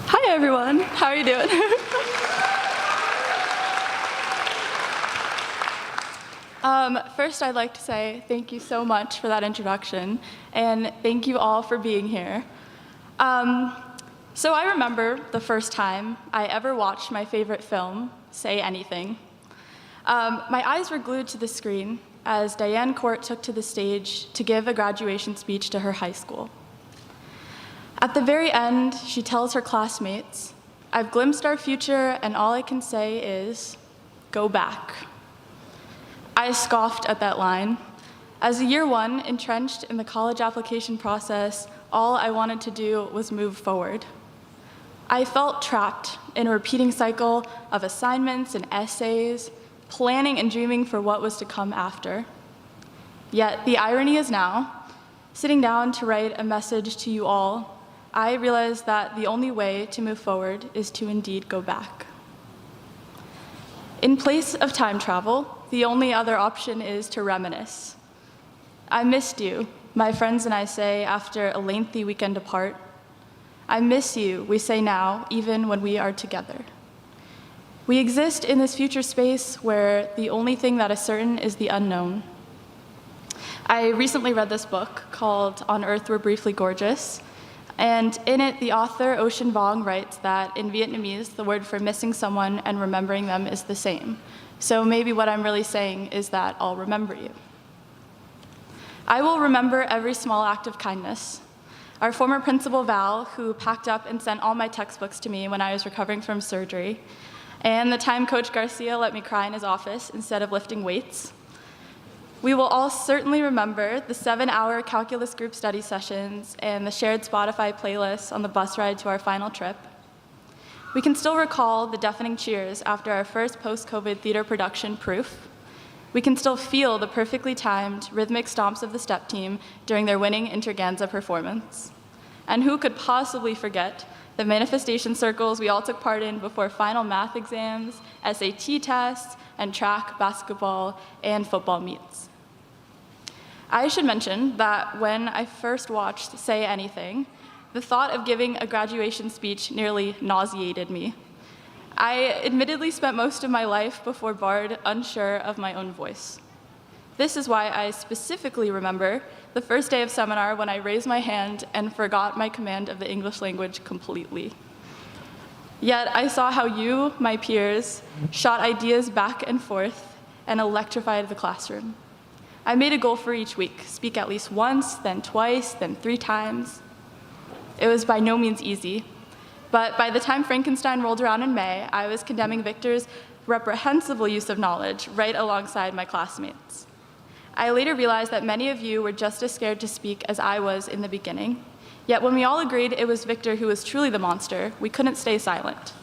Hi everyone, how are you doing? First, I'd like to say thank you so much for that introduction, and thank you all for being here. So I remember the first time I ever watched my favorite film, Say Anything. My eyes were glued to the screen as Diane Court took to the stage to give a graduation speech to her high school. At the very end, she tells her classmates, "I've glimpsed our future, and all I can say is, go back." I scoffed at that line. As a year one, entrenched in the college application process, all I wanted to do was move forward. I felt trapped in a repeating cycle of assignments and essays, planning and dreaming for what was to come after. Yet the irony is now, sitting down to write a message to you all, I realized that the only way to move forward is to indeed go back. In place of time travel, the only other option is to reminisce. I missed you, my friends and I say after a lengthy weekend apart. I miss you, we say now, even when we are together. We exist in this future space where the only thing that is certain is the unknown. I recently read this book called On Earth We're Briefly Gorgeous, and in it, the author, Ocean Vuong, writes that in Vietnamese, the word for missing someone and remembering them is the same. So maybe what I'm really saying is that I'll remember you. I will remember every small act of kindness. Our former principal, Val, who packed up and sent all my textbooks to me when I was recovering from surgery, and the time Coach Garcia let me cry in his office instead of lifting weights. We will all certainly remember the 7-hour calculus group study sessions and the shared Spotify playlists on the bus ride to our final trip. We can still recall the deafening cheers after our first post-COVID theater production, Proof. We can still feel the perfectly timed, rhythmic stomps of the step team during their winning Interganza performance. And who could possibly forget the manifestation circles we all took part in before final math exams, SAT tests, and track, basketball, and football meets. I should mention that when I first watched Say Anything, the thought of giving a graduation speech nearly nauseated me. I admittedly spent most of my life before Bard unsure of my own voice. This is why I specifically remember the first day of seminar when I raised my hand and forgot my command of the English language completely. Yet I saw how you, my peers, shot ideas back and forth and electrified the classroom. I made a goal for each week, speak at least once, then twice, then 3 times. It was by no means easy, but by the time Frankenstein rolled around in May, I was condemning Victor's reprehensible use of knowledge right alongside my classmates. I later realized that many of you were just as scared to speak as I was in the beginning. Yet when we all agreed it was Victor who was truly the monster, we couldn't stay silent.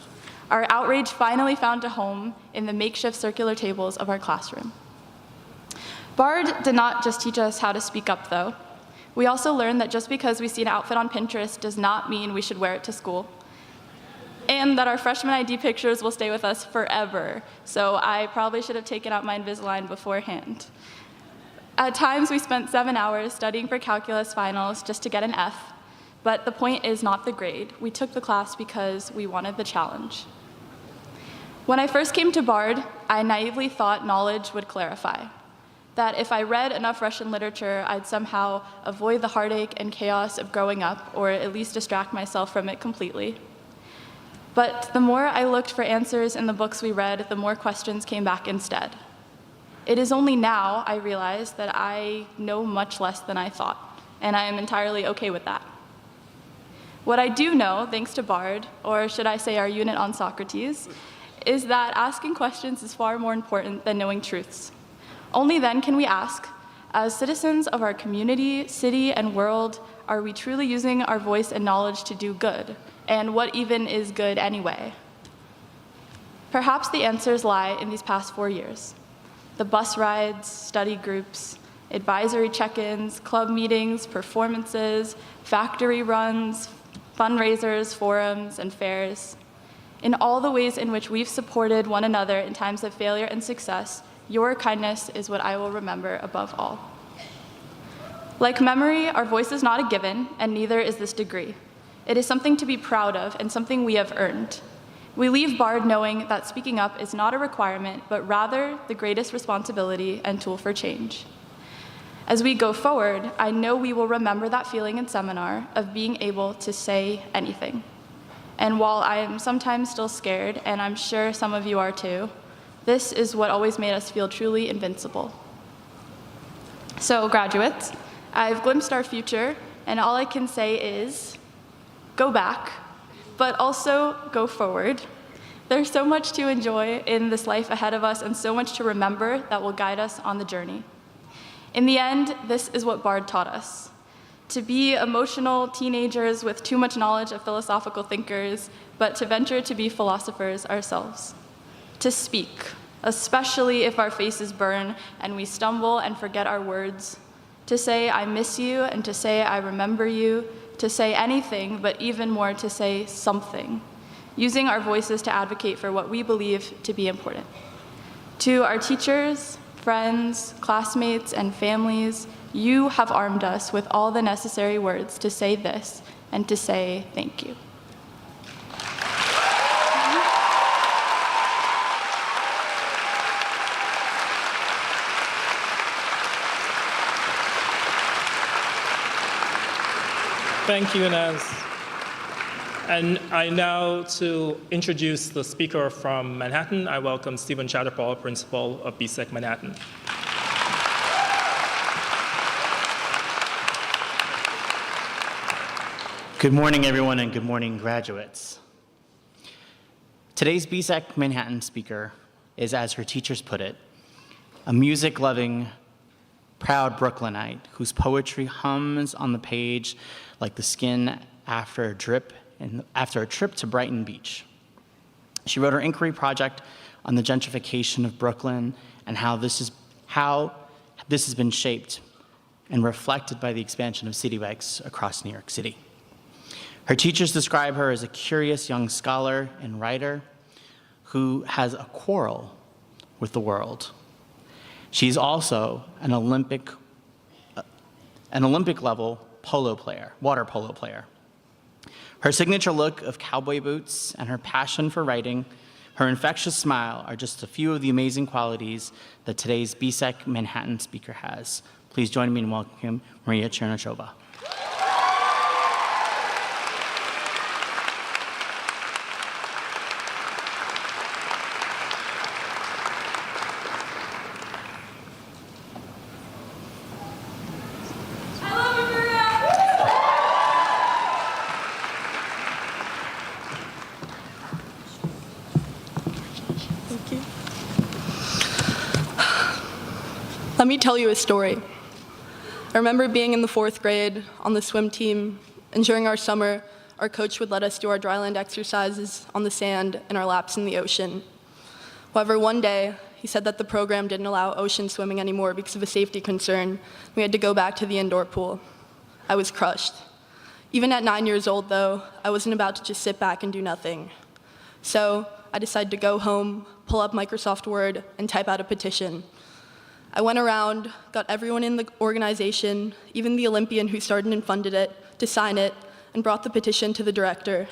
Our outrage finally found a home in the makeshift circular tables of our classroom. Bard did not just teach us how to speak up, though. We also learned that just because we see an outfit on Pinterest does not mean we should wear it to school. And that our freshman ID pictures will stay with us forever, so I probably should have taken out my Invisalign beforehand. At times, we spent 7 hours studying for calculus finals just to get an F, but the point is not the grade. We took the class because we wanted the challenge. When I first came to Bard, I naively thought knowledge would clarify. That if I read enough Russian literature, I'd somehow avoid the heartache and chaos of growing up, or at least distract myself from it completely. But the more I looked for answers in the books we read, the more questions came back instead. It is only now I realize that I know much less than I thought, and I am entirely okay with that. What I do know, thanks to Bard, or should I say our unit on Socrates, is that asking questions is far more important than knowing truths. Only then can we ask, as citizens of our community, city, and world, are we truly using our voice and knowledge to do good? And what even is good anyway? Perhaps the answers lie in these past 4 years. The bus rides, study groups, advisory check-ins, club meetings, performances, factory runs, fundraisers, forums, and fairs. In all the ways in which we've supported one another in times of failure and success, your kindness is what I will remember above all. Like memory, our voice is not a given, and neither is this degree. It is something to be proud of and something we have earned. We leave Bard knowing that speaking up is not a requirement, but rather the greatest responsibility and tool for change. As we go forward, I know we will remember that feeling in seminar of being able to say anything. And while I am sometimes still scared, and I'm sure some of you are too, this is what always made us feel truly invincible. So, graduates, I've glimpsed our future, and all I can say is, go back, but also go forward. There's so much to enjoy in this life ahead of us, and so much to remember that will guide us on the journey. In the end, this is what Bard taught us: to be emotional teenagers with too much knowledge of philosophical thinkers, but to venture to be philosophers ourselves. To speak, especially if our faces burn and we stumble and forget our words. To say, I miss you, and to say, I remember you. To say anything, but even more to say something, using our voices to advocate for what we believe to be important. To our teachers, friends, classmates, and families, You have armed us with all the necessary words to say this and to say thank you.
Thank you, Inez. And I now, to introduce the speaker from Manhattan, I welcome Stephen Chatterpaul, Principal of BSEC Manhattan.
Good morning, everyone, and good morning, graduates. Today's BSEC Manhattan speaker is, as her teachers put it, a music-loving, proud Brooklynite whose poetry hums on the page like the skin after a trip to Brighton Beach. She wrote her inquiry project on the gentrification of Brooklyn and how this has been shaped and reflected by the expansion of city bikes across New York City. Her teachers describe her as a curious young scholar and writer who has a quarrel with the world. She's also an Olympic level water polo player. Her signature look of cowboy boots and her passion for writing, her infectious smile are just a few of the amazing qualities that today's BSEC Manhattan speaker has. Please join me in welcoming Maria Chernyshova.
Let me tell you a story. I remember being in the 4th grade on the swim team, and during our summer, our coach would let us do our dryland exercises on the sand and our laps in the ocean. However, one day, he said that the program didn't allow ocean swimming anymore because of a safety concern. We had to go back to the indoor pool. I was crushed. Even at 9 years old, though, I wasn't about to just sit back and do nothing. So I decided to go home, pull up Microsoft Word, and type out a petition. I went around, got everyone in the organization, even the Olympian who started and funded it, to sign it, and brought the petition to the director.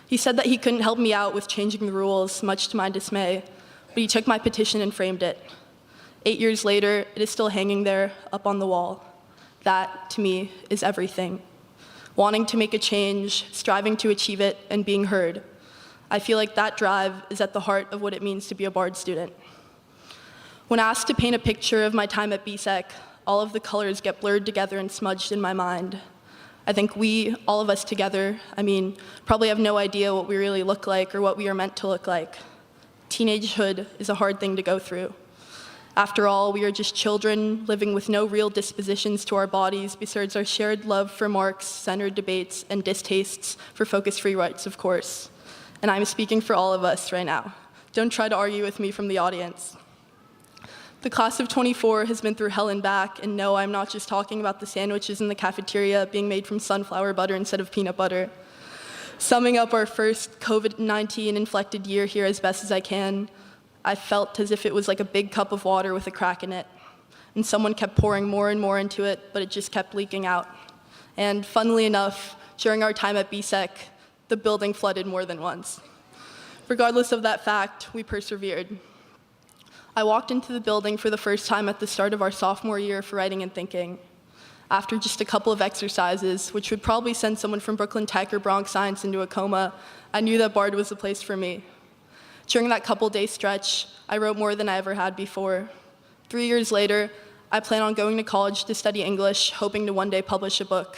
He said that he couldn't help me out with changing the rules, much to my dismay, but he took my petition and framed it. 8 years later, it is still hanging there, up on the wall. That, to me, is everything. Wanting to make a change, striving to achieve it, and being heard. I feel like that drive is at the heart of what it means to be a Bard student. When asked to paint a picture of my time at BSEC, all of the colors get blurred together and smudged in my mind. I think we, all of us together, probably have no idea what we really look like or what we are meant to look like. Teenagehood is a hard thing to go through. After all, we are just children living with no real dispositions to our bodies besides our shared love for Marx-centered debates and distastes for focus-free rights, of course. And I'm speaking for all of us right now. Don't try to argue with me from the audience. The class of 24 has been through hell and back, and no, I'm not just talking about the sandwiches in the cafeteria being made from sunflower butter instead of peanut butter. Summing up our first COVID-19 inflected year here as best as I can, I felt as if it was like a big cup of water with a crack in it, and someone kept pouring more and more into it, but it just kept leaking out. And funnily enough, during our time at BSEC, the building flooded more than once. Regardless of that fact, we persevered. I walked into the building for the first time at the start of our sophomore year for writing and thinking. After just a couple of exercises, which would probably send someone from Brooklyn Tech or Bronx Science into a coma, I knew that Bard was the place for me. During that couple-day stretch, I wrote more than I ever had before. 3 years later, I plan on going to college to study English, hoping to one day publish a book.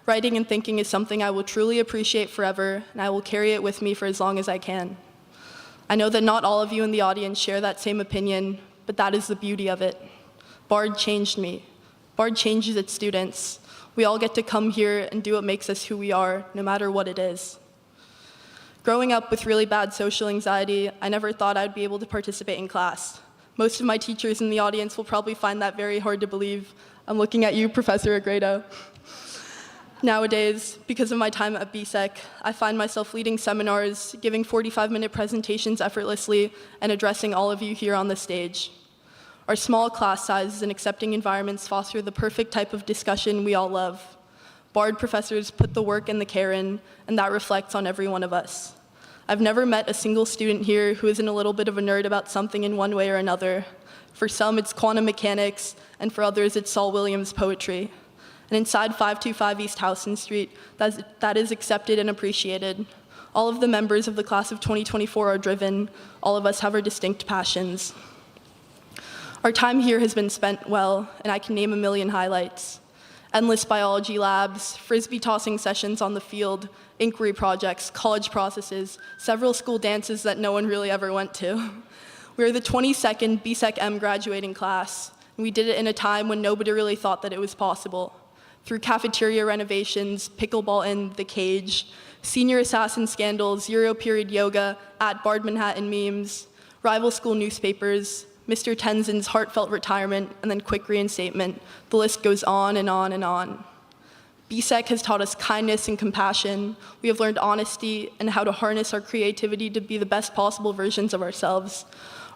Writing and thinking is something I will truly appreciate forever, and I will carry it with me for as long as I can. I know that not all of you in the audience share that same opinion, but that is the beauty of it. Bard changed me. Bard changes its students. We all get to come here and do what makes us who we are, no matter what it is. Growing up with really bad social anxiety, I never thought I'd be able to participate in class. Most of my teachers in the audience will probably find that very hard to believe. I'm looking at you, Professor Agredo. Nowadays, because of my time at BSEC, I find myself leading seminars, giving 45-minute presentations effortlessly, and addressing all of you here on the stage. Our small class sizes and accepting environments foster the perfect type of discussion we all love. Bard professors put the work and the care in, and that reflects on every one of us. I've never met a single student here who isn't a little bit of a nerd about something in one way or another. For some, it's quantum mechanics, and for others, it's Saul Williams poetry. And inside 525 East Houston Street, that is accepted and appreciated. All of the members of the class of 2024 are driven. All of us have our distinct passions. Our time here has been spent well, and I can name a million highlights. Endless biology labs, frisbee tossing sessions on the field, inquiry projects, college processes, several school dances that no one really ever went to. We are the 22nd BSEC-M graduating class, and we did it in a time when nobody really thought that it was possible. Through cafeteria renovations, pickleball in the cage, senior assassin scandals, Euro-period yoga, at Bard Manhattan memes, rival school newspapers, Mr. Tenzin's heartfelt retirement, and then quick reinstatement. The list goes on and on and on. BSEC has taught us kindness and compassion. We have learned honesty and how to harness our creativity to be the best possible versions of ourselves.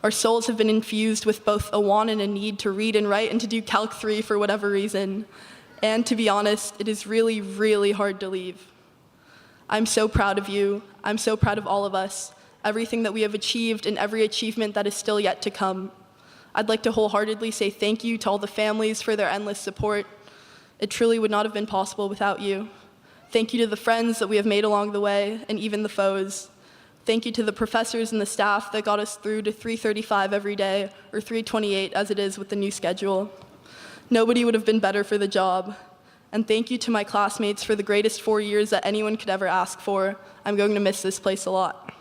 Our souls have been infused with both a want and a need to read and write and to do Calc 3 for whatever reason. And to be honest, it is really, really hard to leave. I'm so proud of you. I'm so proud of all of us, everything that we have achieved and every achievement that is still yet to come. I'd like to wholeheartedly say thank you to all the families for their endless support. It truly would not have been possible without you. Thank you to the friends that we have made along the way, and even the foes. Thank you to the professors and the staff that got us through to 3:35 every day, or 3:28 as it is with the new schedule. Nobody would have been better for the job. And thank you to my classmates for the greatest 4 years that anyone could ever ask for. I'm going to miss this place a lot.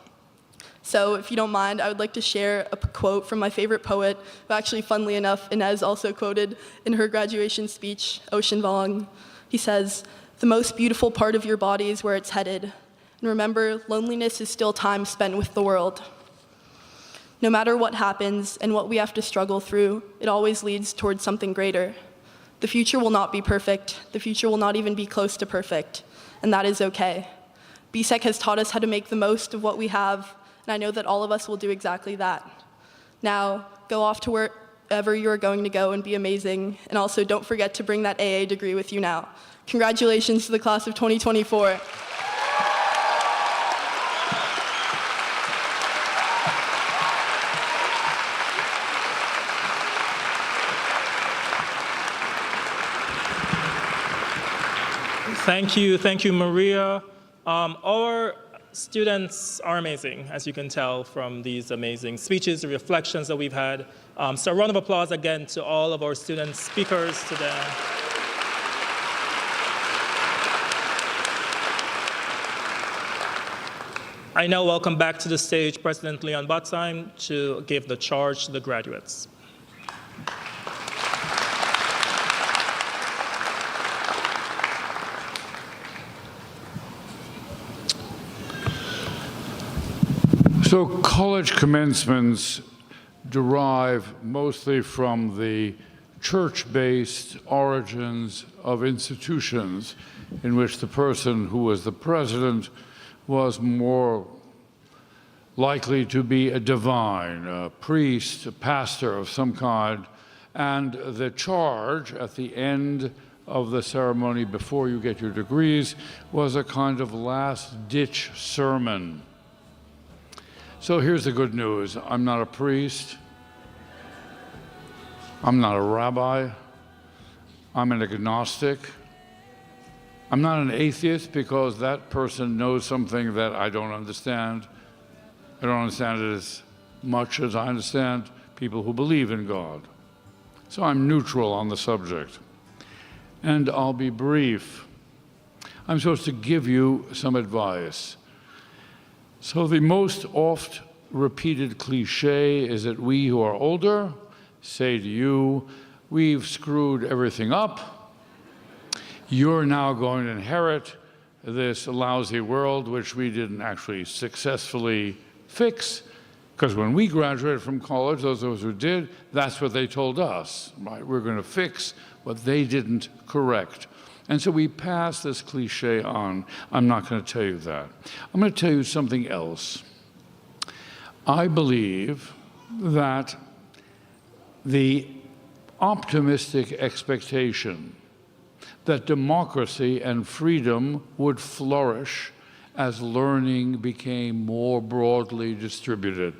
So if you don't mind, I would like to share a quote from my favorite poet, who actually, funnily enough, Inez also quoted in her graduation speech, Ocean Vuong. He says, "The most beautiful part of your body is where it's headed. And remember, loneliness is still time spent with the world." No matter what happens and what we have to struggle through, it always leads towards something greater. The future will not be perfect. The future will not even be close to perfect, and that is okay. BSEC has taught us how to make the most of what we have, and I know that all of us will do exactly that. Now, go off to wherever you are going to go and be amazing, and also don't forget to bring that AA degree with you now. Congratulations to the class of 2024.
Thank you, Maria. Our students are amazing, as you can tell from these amazing speeches, the reflections that we've had. So a round of applause again to all of our student speakers today. I now welcome back to the stage President Leon Botsheim to give the charge to the graduates.
So college commencements derive mostly from the church-based origins of institutions in which the person who was the president was more likely to be a divine, a priest, a pastor of some kind, and the charge at the end of the ceremony before you get your degrees was a kind of last-ditch sermon. So here's the good news. I'm not a priest. I'm not a rabbi. I'm an agnostic. I'm not an atheist because that person knows something that I don't understand. I don't understand it as much as I understand people who believe in God. So I'm neutral on the subject. And I'll be brief. I'm supposed to give you some advice. So the most oft repeated cliche is that we who are older say to you, we've screwed everything up. You're now going to inherit this lousy world which we didn't actually successfully fix. Because when we graduated from college, those of us who did, that's what they told us, right? We're going to fix what they didn't correct. And so we pass this cliche on. I'm not going to tell you that. I'm going to tell you something else. I believe that the optimistic expectation that democracy and freedom would flourish as learning became more broadly distributed.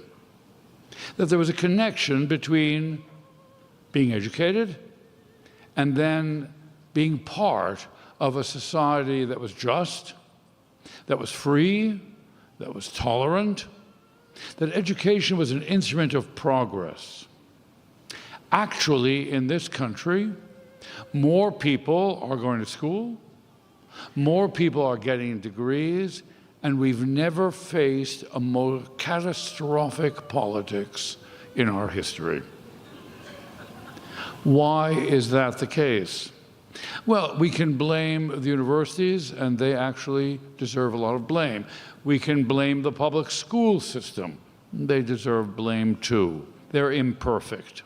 That there was a connection between being educated and then being part of a society that was just, that was free, that was tolerant, that education was an instrument of progress. Actually, in this country, more people are going to school, more people are getting degrees, and we've never faced a more catastrophic politics in our history. Why is that the case? Well, we can blame the universities, and they actually deserve a lot of blame. We can blame the public school system. They deserve blame too. They're imperfect.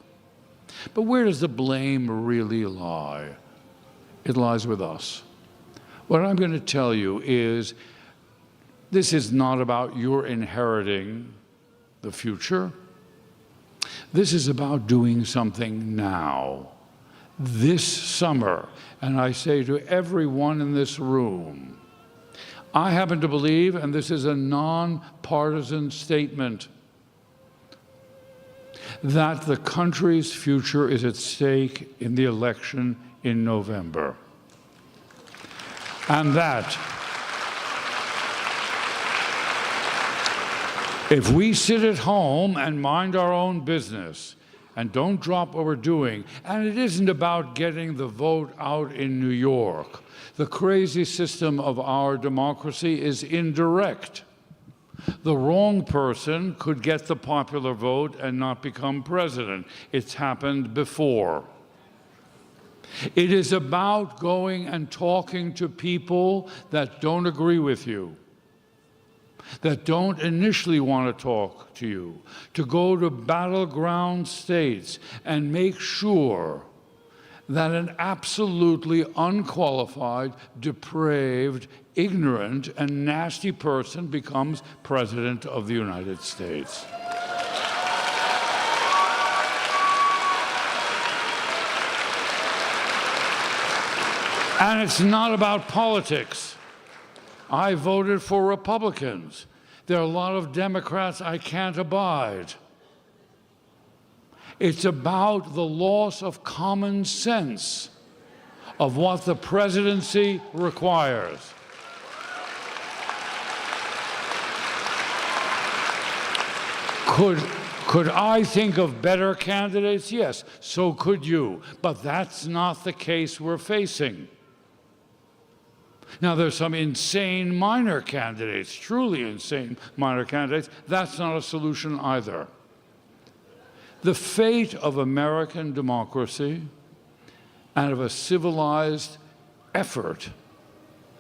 But where does the blame really lie? It lies with us. What I'm going to tell you is this is not about your inheriting the future. This is about doing something now, this summer. And I say to everyone in this room, I happen to believe, and this is a nonpartisan statement, that the country's future is at stake in the election in November. And that if we sit at home and mind our own business and don't drop what we're doing, and it isn't about getting the vote out in New York. The crazy system of our democracy is indirect. The wrong person could get the popular vote and not become president. It's happened before. It is about going and talking to people that don't agree with you, that don't initially want to talk to you, to go to battleground states and make sure that an absolutely unqualified, depraved, ignorant, and nasty person becomes President of the United States. And it's not about politics. I voted for Republicans. There are a lot of Democrats I can't abide. It's about the loss of common sense of what the presidency requires. Could I think of better candidates? Yes, so could you. But that's not the case we're facing. Now, there's some insane minor candidates, truly insane minor candidates. That's not a solution either. The fate of American democracy and of a civilized effort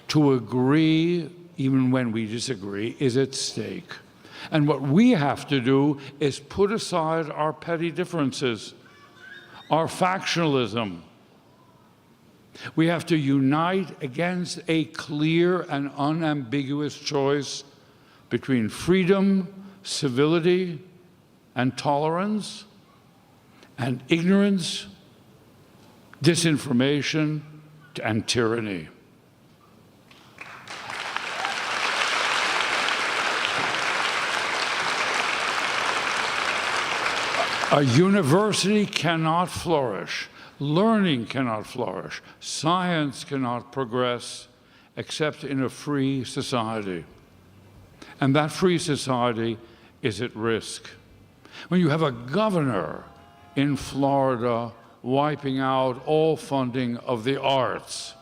to agree, even when we disagree, is at stake. And what we have to do is put aside our petty differences, our factionalism. We have to unite against a clear and unambiguous choice between freedom, civility, and tolerance, and ignorance, disinformation, and tyranny. A university cannot flourish, learning cannot flourish, science cannot progress except in a free society. And that free society is at risk. When you have a governor in Florida wiping out all funding of the arts,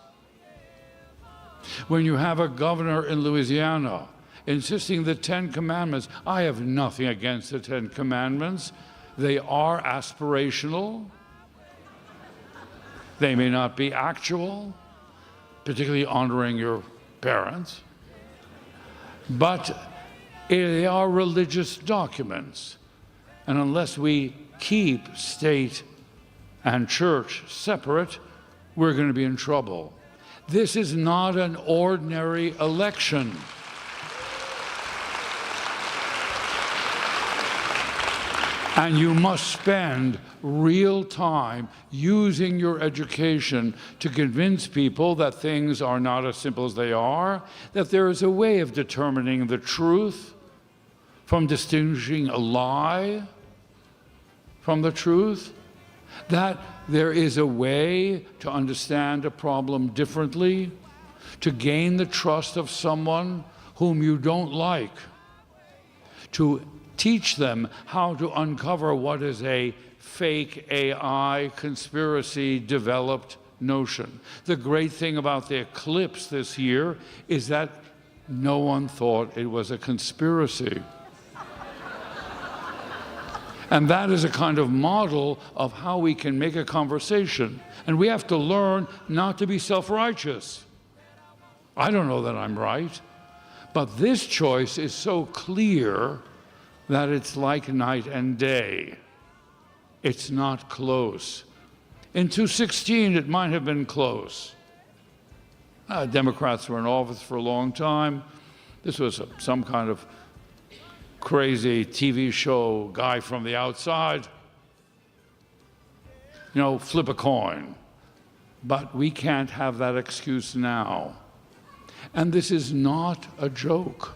when you have a governor in Louisiana insisting the Ten Commandments, I have nothing against the Ten Commandments. They are aspirational. They may not be actual, particularly honoring your parents, but they are religious documents. And unless we keep state and church separate, we're going to be in trouble. This is not an ordinary election. And you must spend real time using your education to convince people that things are not as simple as they are, that there is a way of determining the truth from distinguishing a lie from the truth, that there is a way to understand a problem differently, to gain the trust of someone whom you don't like, to teach them how to uncover what is a fake AI conspiracy developed notion. The great thing about the eclipse this year is that no one thought it was a conspiracy. And that is a kind of model of how we can make a conversation. And we have to learn not to be self-righteous. I don't know that I'm right, but this choice is so clear that it's like night and day. It's not close. In 2016, it might have been close. Democrats were in office for a long time. This was some kind of crazy TV show guy from the outside. You know, flip a coin. But we can't have that excuse now. And this is not a joke.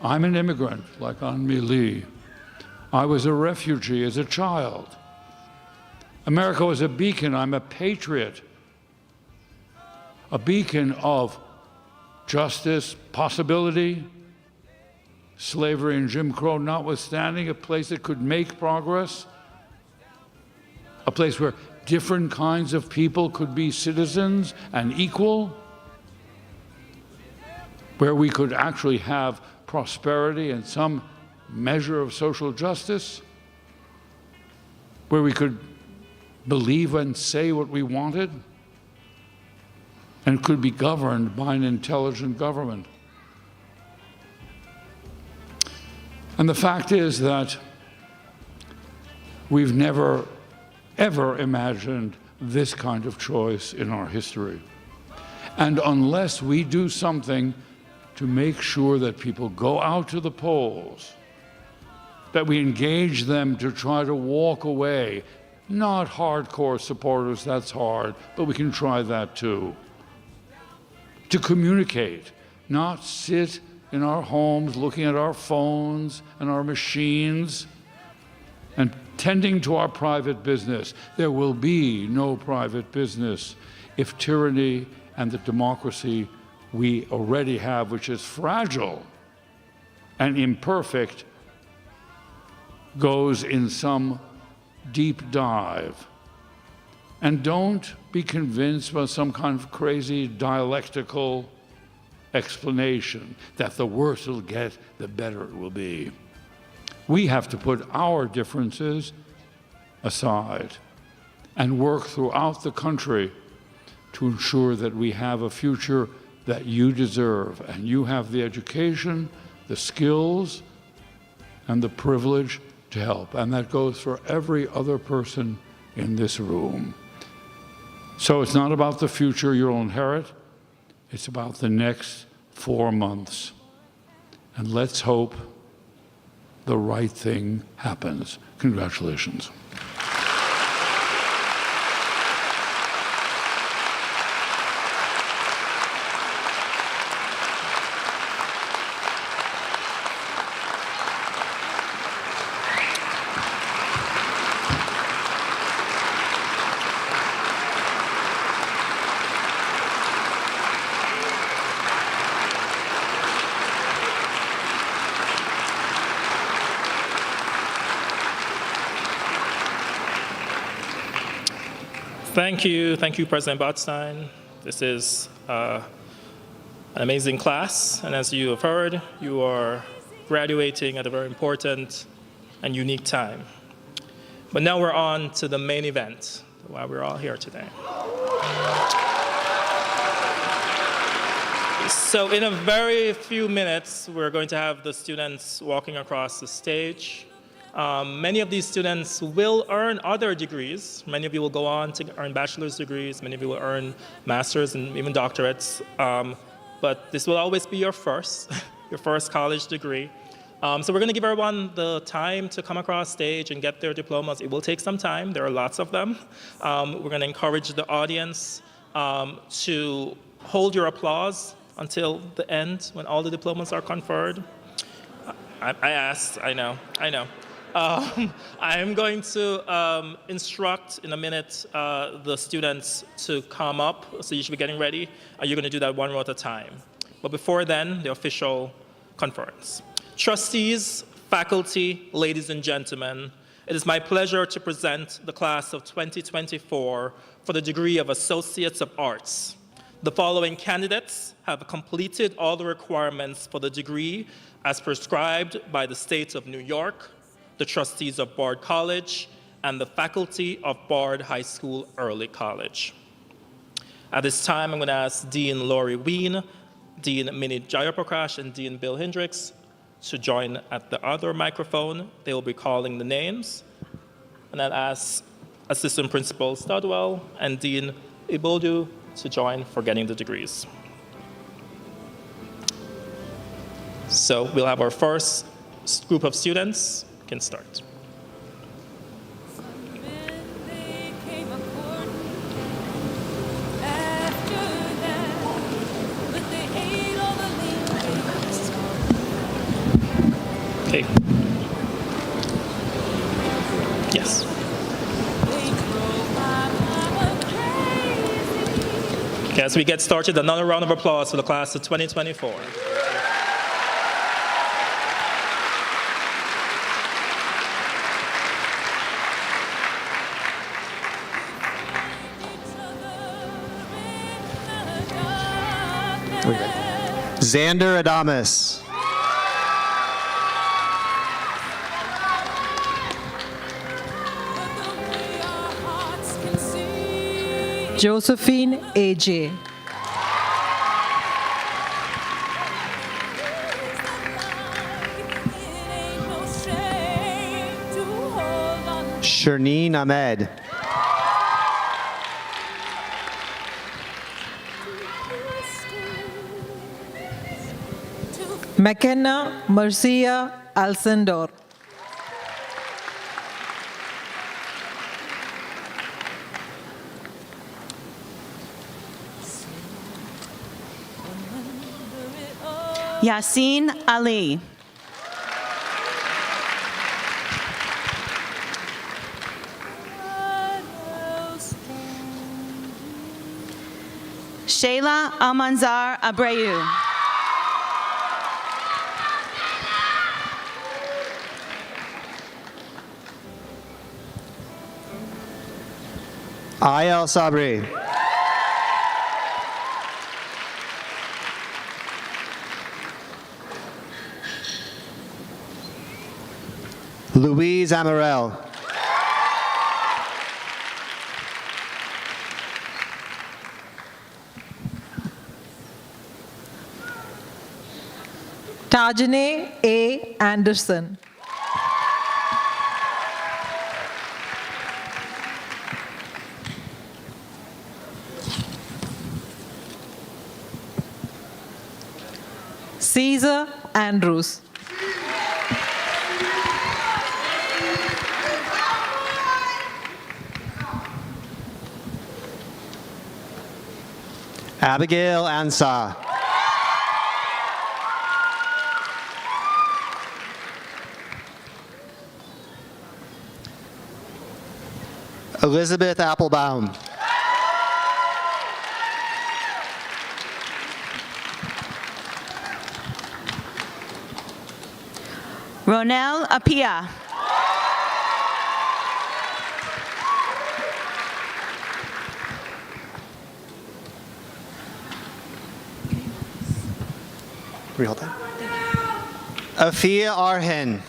I'm an immigrant, like Anmi Lee. I was a refugee as a child. America was a beacon. I'm a patriot. A beacon of justice, possibility, slavery and Jim Crow notwithstanding, a place that could make progress, a place where different kinds of people could be citizens and equal, where we could actually have prosperity and some measure of social justice, where we could believe and say what we wanted, and could be governed by an intelligent government. And the fact is that we've never, ever imagined this kind of choice in our history. And unless we do something to make sure that people go out to the polls, that we engage them to try to walk away, not hardcore supporters, that's hard, but we can try that too. To communicate, not sit in our homes looking at our phones and our machines and tending to our private business. There will be no private business if tyranny and the democracy we already have, which is fragile and imperfect, goes in some deep dive. And don't be convinced by some kind of crazy dialectical explanation that the worse it'll get, the better it will be. We have to put our differences aside and work throughout the country to ensure that we have a future that you deserve, and you have the education, the skills, and the privilege to help. And that goes for every other person in this room. So it's not about the future you'll inherit, it's about the next 4 months. And let's hope the right thing happens. Congratulations.
Thank you, President Botstein. This is an amazing class, and as you have heard, you are graduating at a very important and unique time. But now we're on to the main event, why we're all here today. So in a very few minutes, we're going to have the students walking across the stage. Many of these students will earn other degrees. Many of you will go on to earn bachelor's degrees. Many of you will earn master's and even doctorates. But this will always be your first college degree. So we're going to give everyone the time to come across stage and get their diplomas. It will take some time. There are lots of them. We're going to encourage the audience to hold your applause until the end when all the diplomas are conferred. I asked, I know. I'm going to instruct in a minute the students to come up, so you should be getting ready. You're going to do that one row at a time. But before then, the official conference. Trustees, faculty, ladies and gentlemen, it is my pleasure to present the class of 2024 for the degree of Associates of Arts. The following candidates have completed all the requirements for the degree as prescribed by the state of New York, the trustees of Bard College, and the faculty of Bard High School Early College. At this time, I'm going to ask Dean Laurie Ween, Dean Minnie Jayaprakash, and Dean Bill Hendricks to join at the other microphone. They will be calling the names. And I'll ask Assistant Principal Studwell and Dean Iboldu to join for getting the degrees. So we'll have our first group of students. We can start. Okay. Yes. Okay, as we get started, another round of applause for the class of 2024.
Xander Adamus.
Josephine A.J.
Sherneen Ahmed.
McKenna Marcia Alcindor.
Yasin Ali. Shayla Almanzar Abreu.
Ayel Sabri. Louise Amarell.
Tajane A. Anderson. Caesar Andrews.
Abigail Ansah. Elizabeth Applebaum.
Ronel Apia.
Rehold that. Afia Arhin.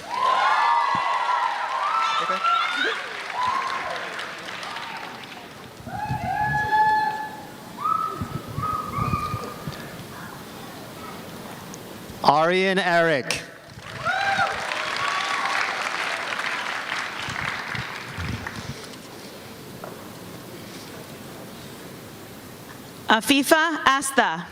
Arian Eric.
Afifa Asta.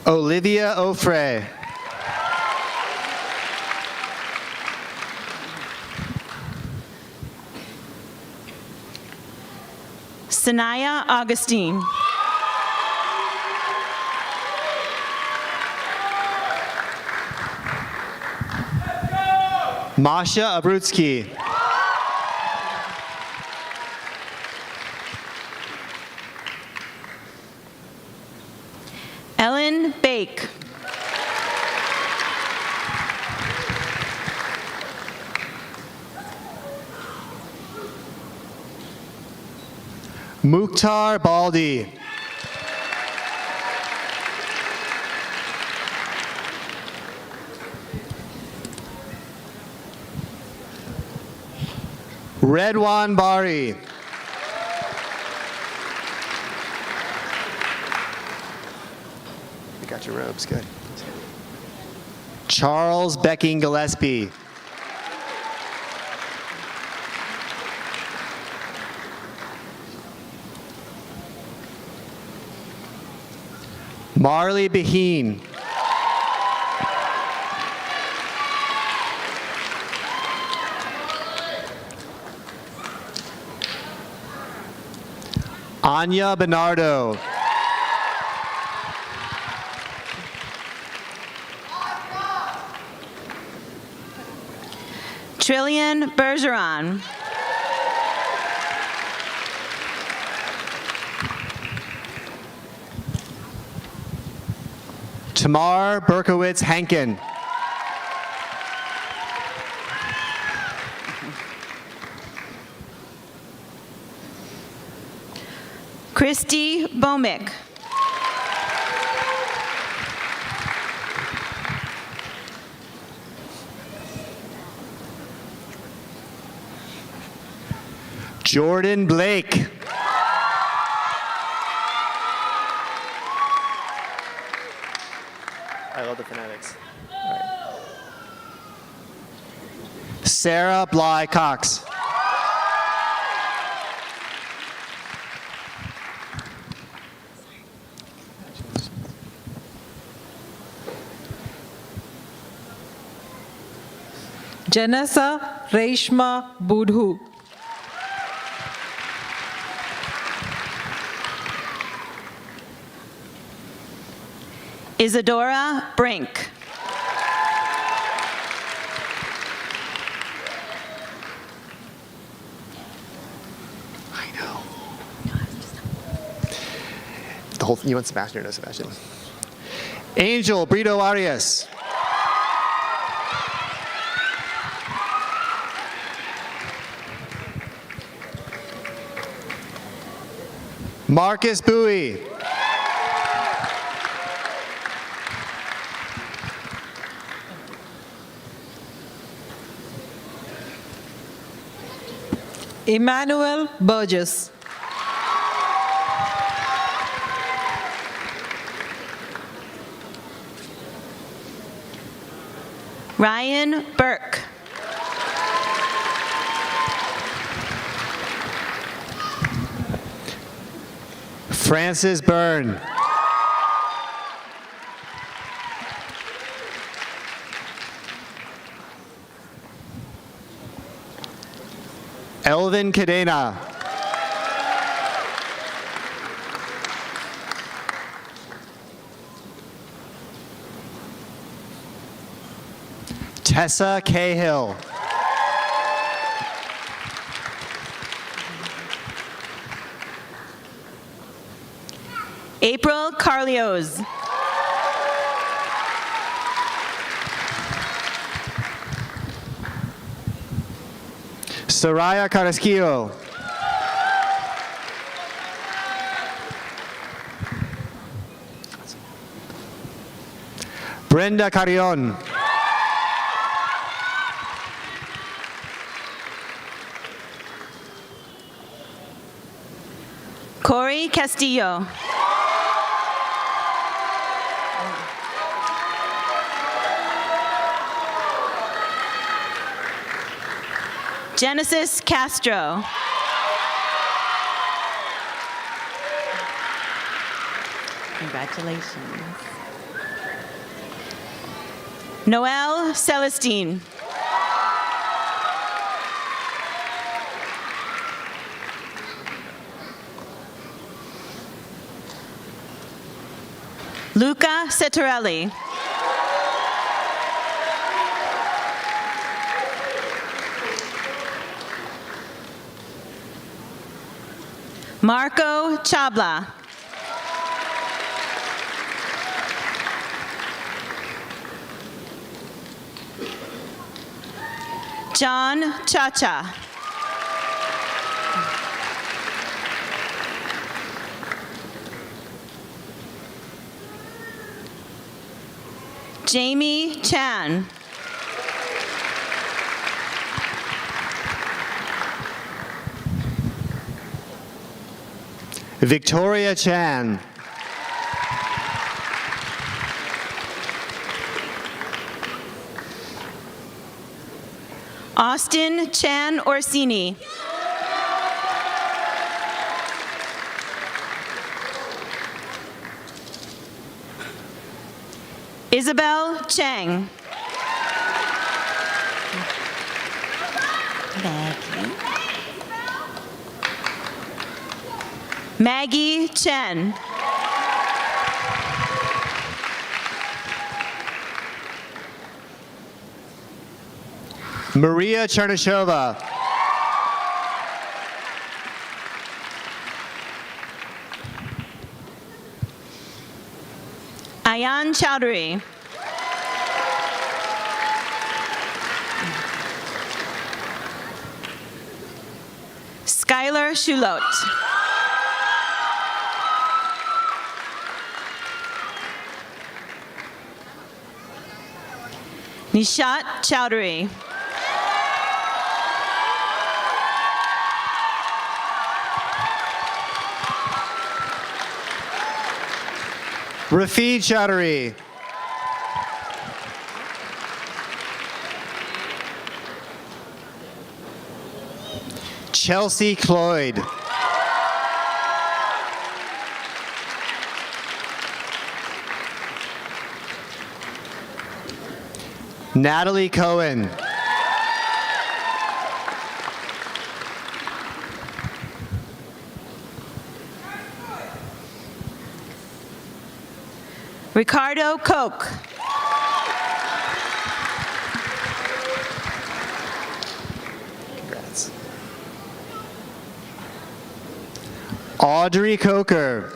Olivia Ofre.
Sanaya Augustine.
Masha Abrutsky.
Ellen Bake.
Mukhtar Baldi. Redwan Bari.
You got your robes, good.
Charles Becking Gillespie. Marley Beheen. Anya Bernardo.
Trillian Bergeron.
Tamar Berkowitz Hankin.
Christy Bomick.
Jordan Blake.
I love the phonetics.
Sarah Bly Cox.
Janessa Reshma Budhu.
Isadora Brink.
I know. The whole you want Sebastian or no Sebastian?
Angel Brito Arias. Marcus Bowie.
Emmanuel Burgess.
Ryan Burke.
Francis Byrne. Elvin Cadena. Tessa Cahill.
April Carlios.
Soraya Carrasquillo. Brenda Carrion.
Corey Castillo. Genesis Castro.
Congratulations.
Noelle Celestine. Luca Settarelli. Marco Chabla. John Chacha. Jamie Chan.
Victoria Chan.
Austin Chan Orsini. Isabel Chang. Maggie Chen.
Maria Chernyshova.
Ayan Chowdhury. Skylar Shulot. Nishat Chowdhury.
Rafid Chowdhury. Chelsea Cloyd. Natalie Cohen.
Ricardo Koch.
Congrats. Audrey Coker.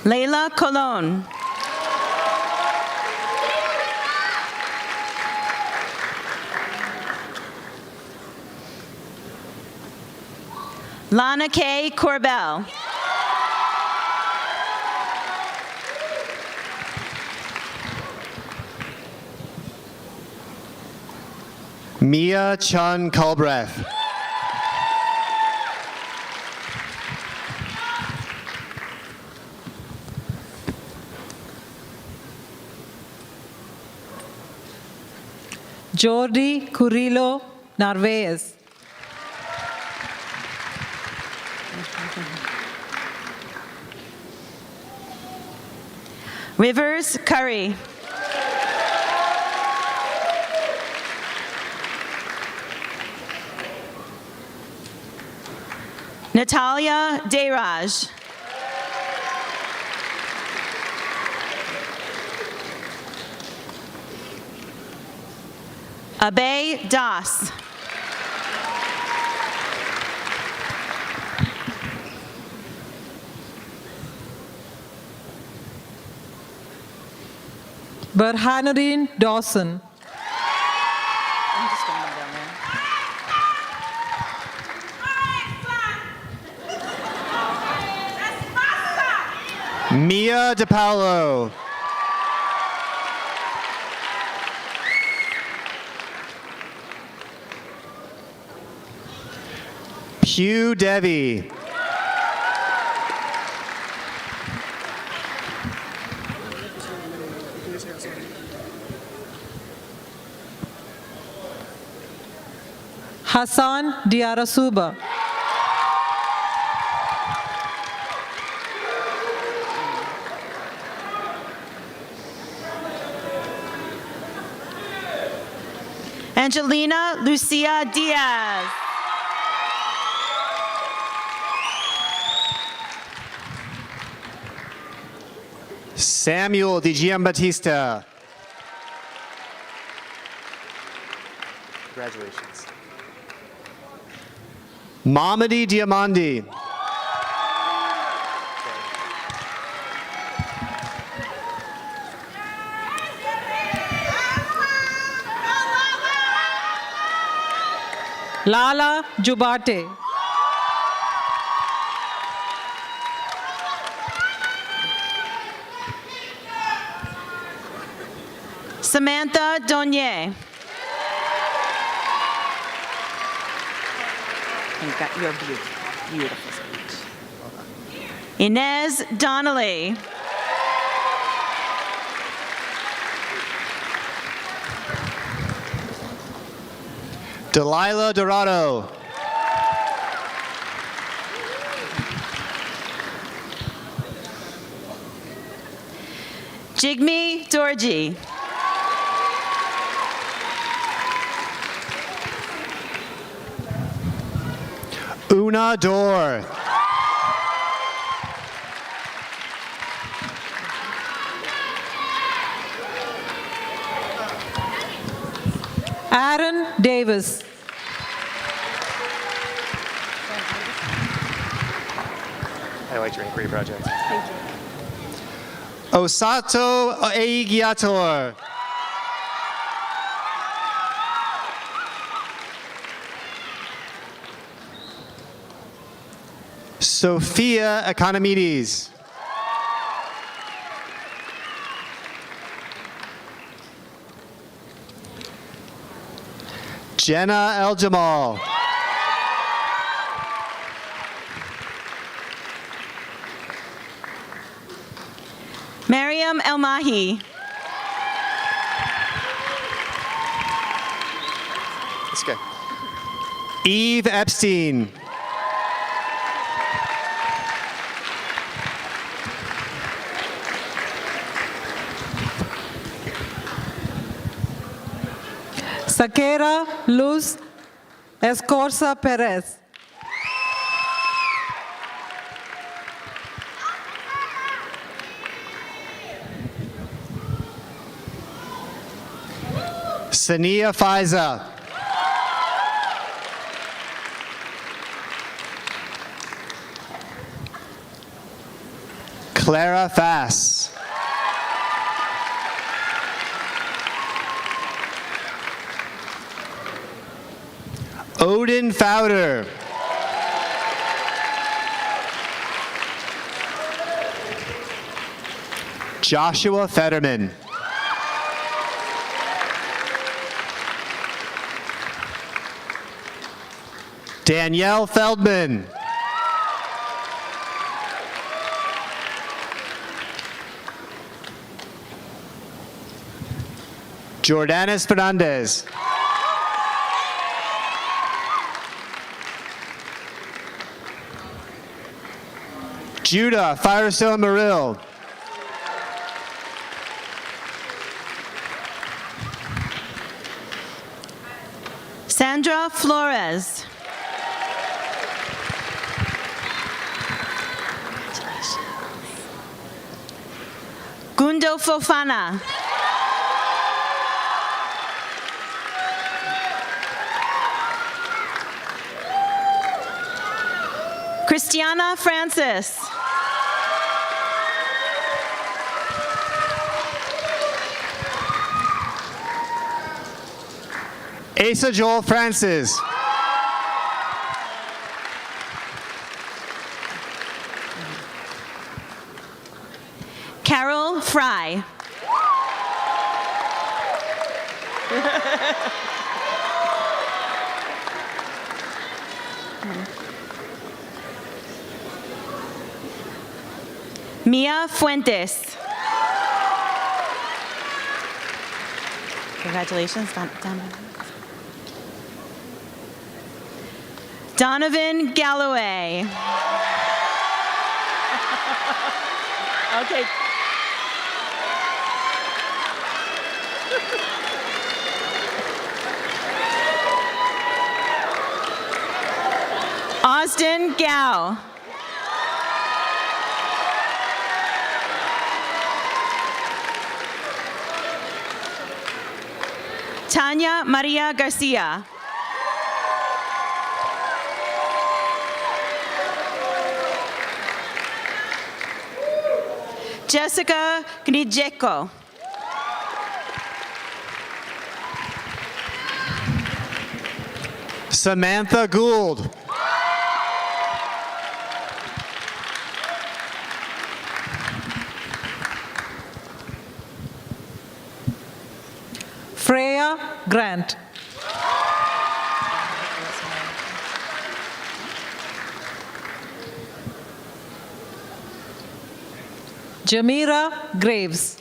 Layla Colon. Lana K. Corbell.
Mia Chun Culbreth.
Jordi Curillo Narvaez.
Rivers Curry. Natalia Deyraj. Abay Das.
Burhanuddin Dawson.
Mia DePaolo. Hugh Devi.
Hassan Diarasuba.
Angelina Lucia Diaz.
Samuel Di Giambattista.
Congratulations.
Mamadi Diamandi.
Lala Jubate.
Samantha Donier. You've got your beautiful speech. Inez Donnelly.
Delilah Dorado.
Jigme Dorji.
Una Dor.
Aaron Davis.
I liked your inquiry project.
Thank you.
Osato Eigiator. Sophia Economides. Jenna El Jamal.
Mariam El Mahi.
It's good.
Eve Epstein.
Sakera Luz Escorza Perez.
Sania Faiza. Clara Fass. Odin Fowder. Joshua Fetterman. Danielle Feldman. Jordanis Fernandez. Judah Firestone Marill.
Sandra Flores. Gundo Fofana. Christiana Francis.
Asa Joel Francis.
Carol Fry. Mia Fuentes. Congratulations, Donovan Galloway. Okay. Austin Gao. Tanya Maria Garcia. Jessica Gnijeko.
Samantha Gould.
Freya Grant. Jamira Graves.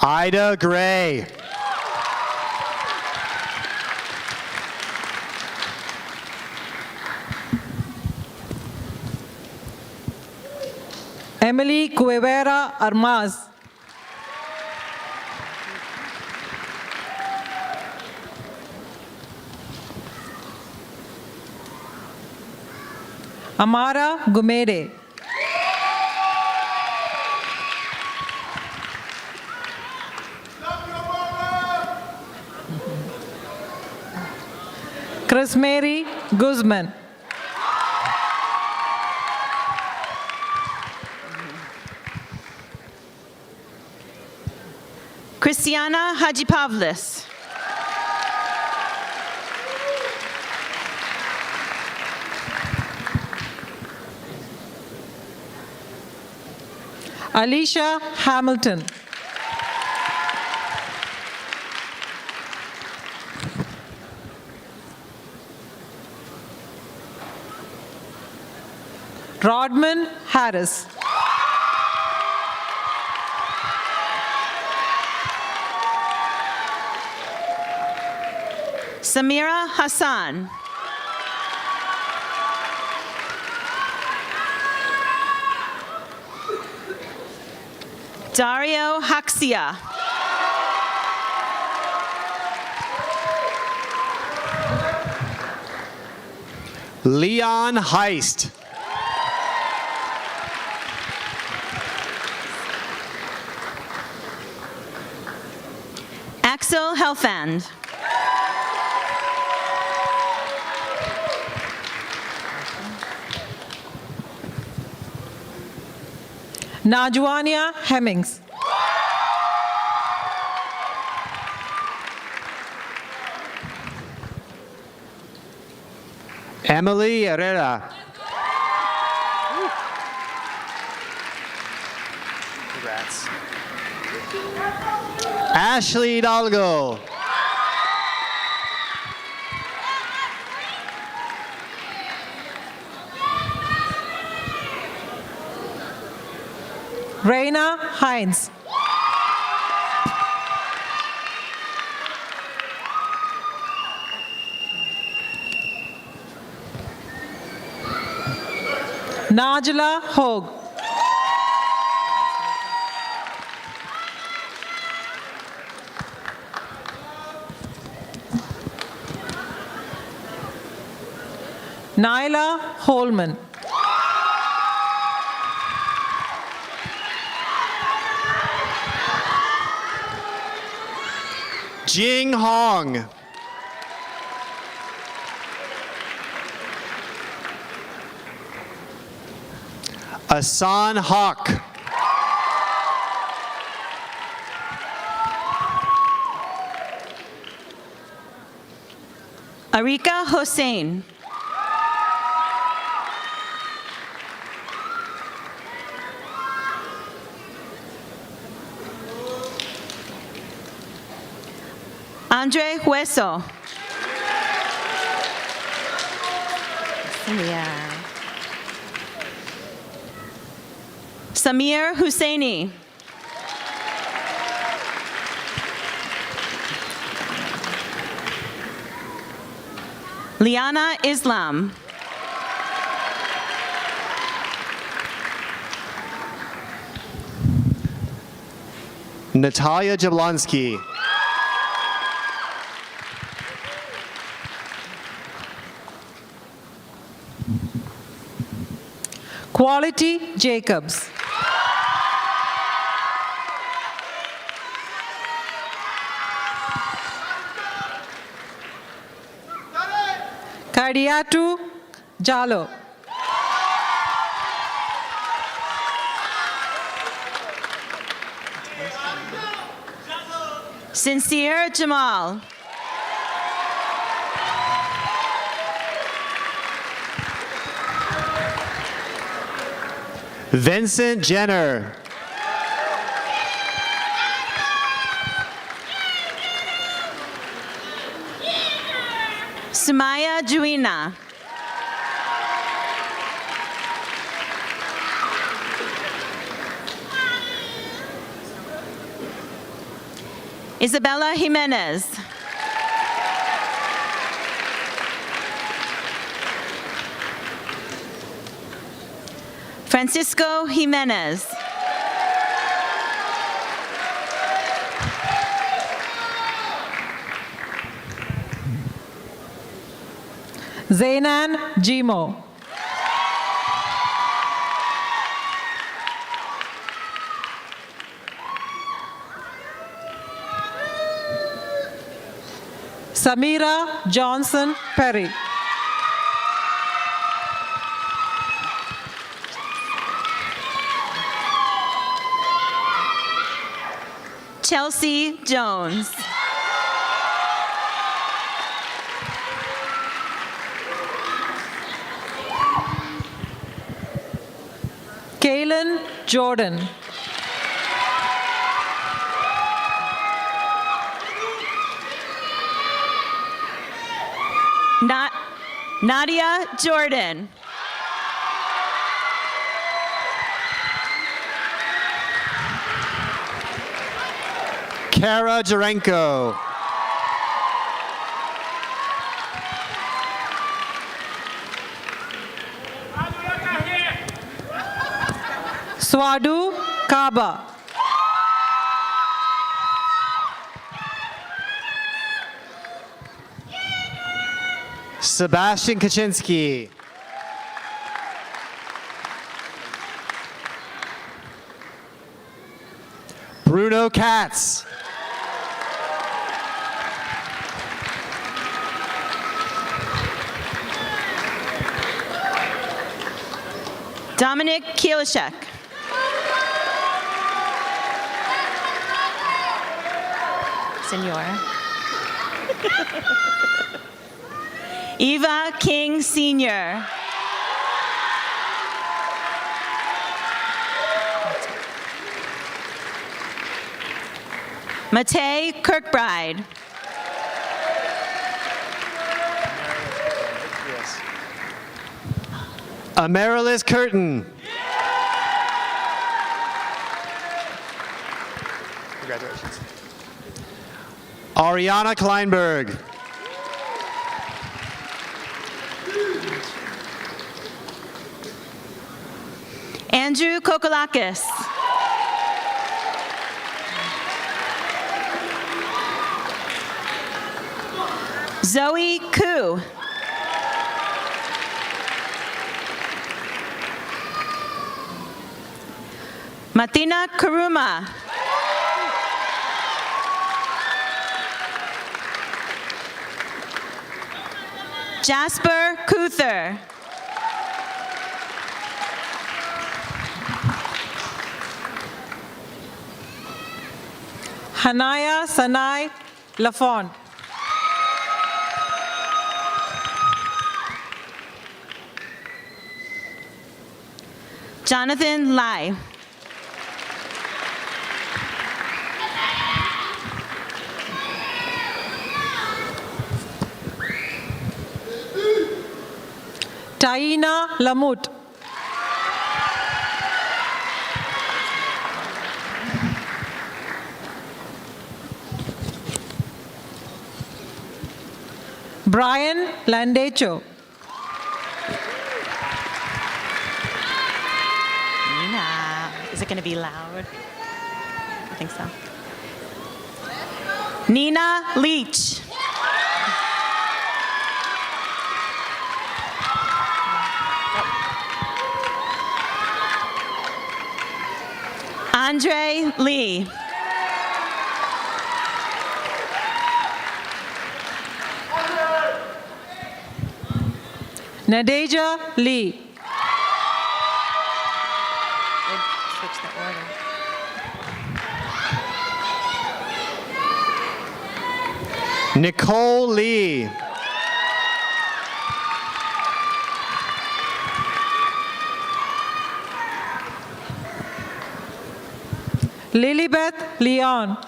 Ida Gray.
Emily Cuevera Armaz. Amara Gumede. Chris Mary Guzman.
Christiana Hajipavlis.
Alicia Hamilton. Rodman Harris.
Samira Hassan. Dario Haxia.
Leon Heist.
Axel Helfand.
Najwania Hemmings.
Emily Herrera.
Congrats.
Ashley Hidalgo.
Reina Hines. Najla Hogue. Nyla Holman.
Jing Hong. Asan Hawk.
Arika Hossein. Andre Hueso. Yeah. Samir Husseini. Liana Islam.
Natalia Jablonski.
Quality Jacobs. Kadiatu Jalo.
Sincere Jamal.
Vincent Jenner.
Sumaya Juina. Isabella Jimenez. Francisco Jimenez.
Zainan Jimo. Samira Johnson Perry.
Chelsea Jones.
Kaylin Jordan.
Nadia Jordan.
Kara Jarenko.
Swadu Kaba.
Sebastian Kaczynski. Bruno Katz.
Dominic Kielishek. Senor. Eva King Sr. Matei Kirkbride.
Amarilis Curtin.
Congratulations.
Ariana Kleinberg.
Andrew Kokolakis. Zoe Koo. Martina Karuma. Jasper Kuther.
Hanaya Sanai Lafont.
Jonathan Lai.
Taina Lamut. Brian Landecho.
Nina. Is it going to be loud? I think so. Nina Leach.
Andre Lee.
Nadeja Lee.
Switch the order.
Nicole Lee.
Lilibeth Leon.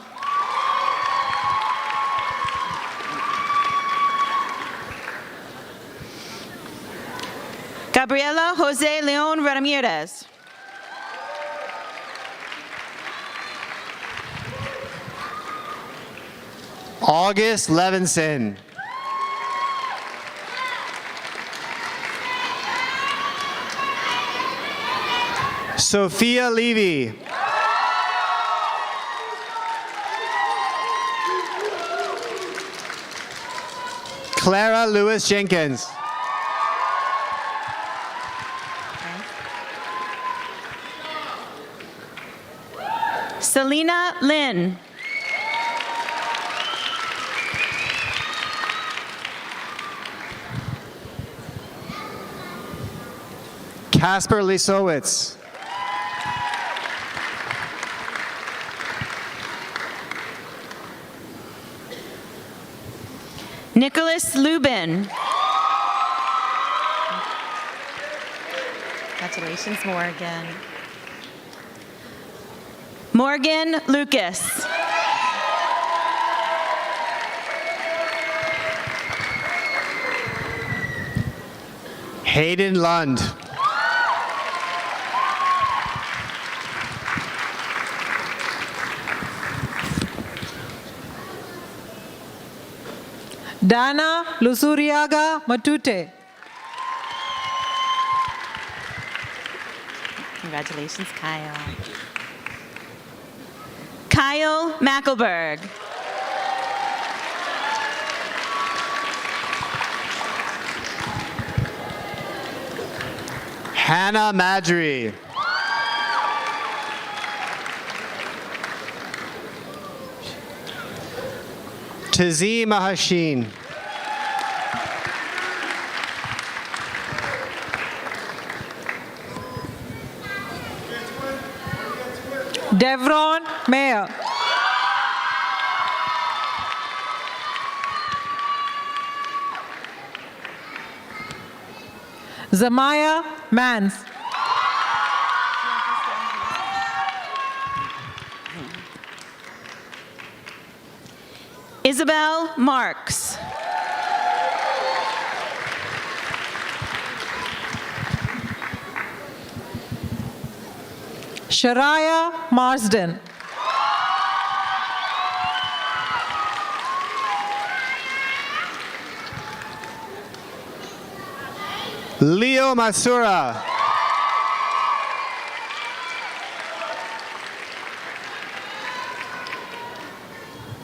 Gabriela Jose Leon Ramirez.
August Levinson. Sophia Levy. Clara Lewis Jenkins.
Selena Lynn.
Casper Lisowitz.
Nicholas Lubin.
Congratulations, Morgan.
Morgan Lucas.
Hayden Lund.
Dana Lusuriaga Matute.
Congratulations, Kyle.
Kyle Mackelberg.
Hannah Madry. Tazee Mahasheen.
Devron Mayer. Zamaya Mans.
Isabel Marks.
Sharaya Marsden.
Leo Masura.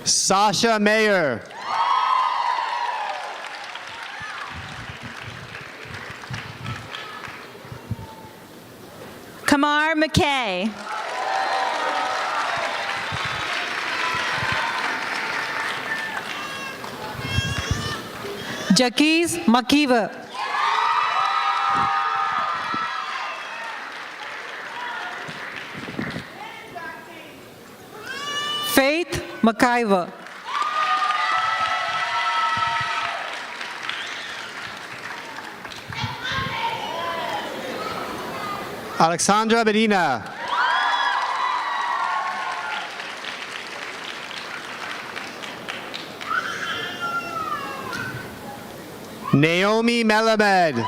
Sasha Mayer.
Kamar McKay.
Jaquez McKeever. Faith McIver.
Alexandra Medina. Naomi Melamed.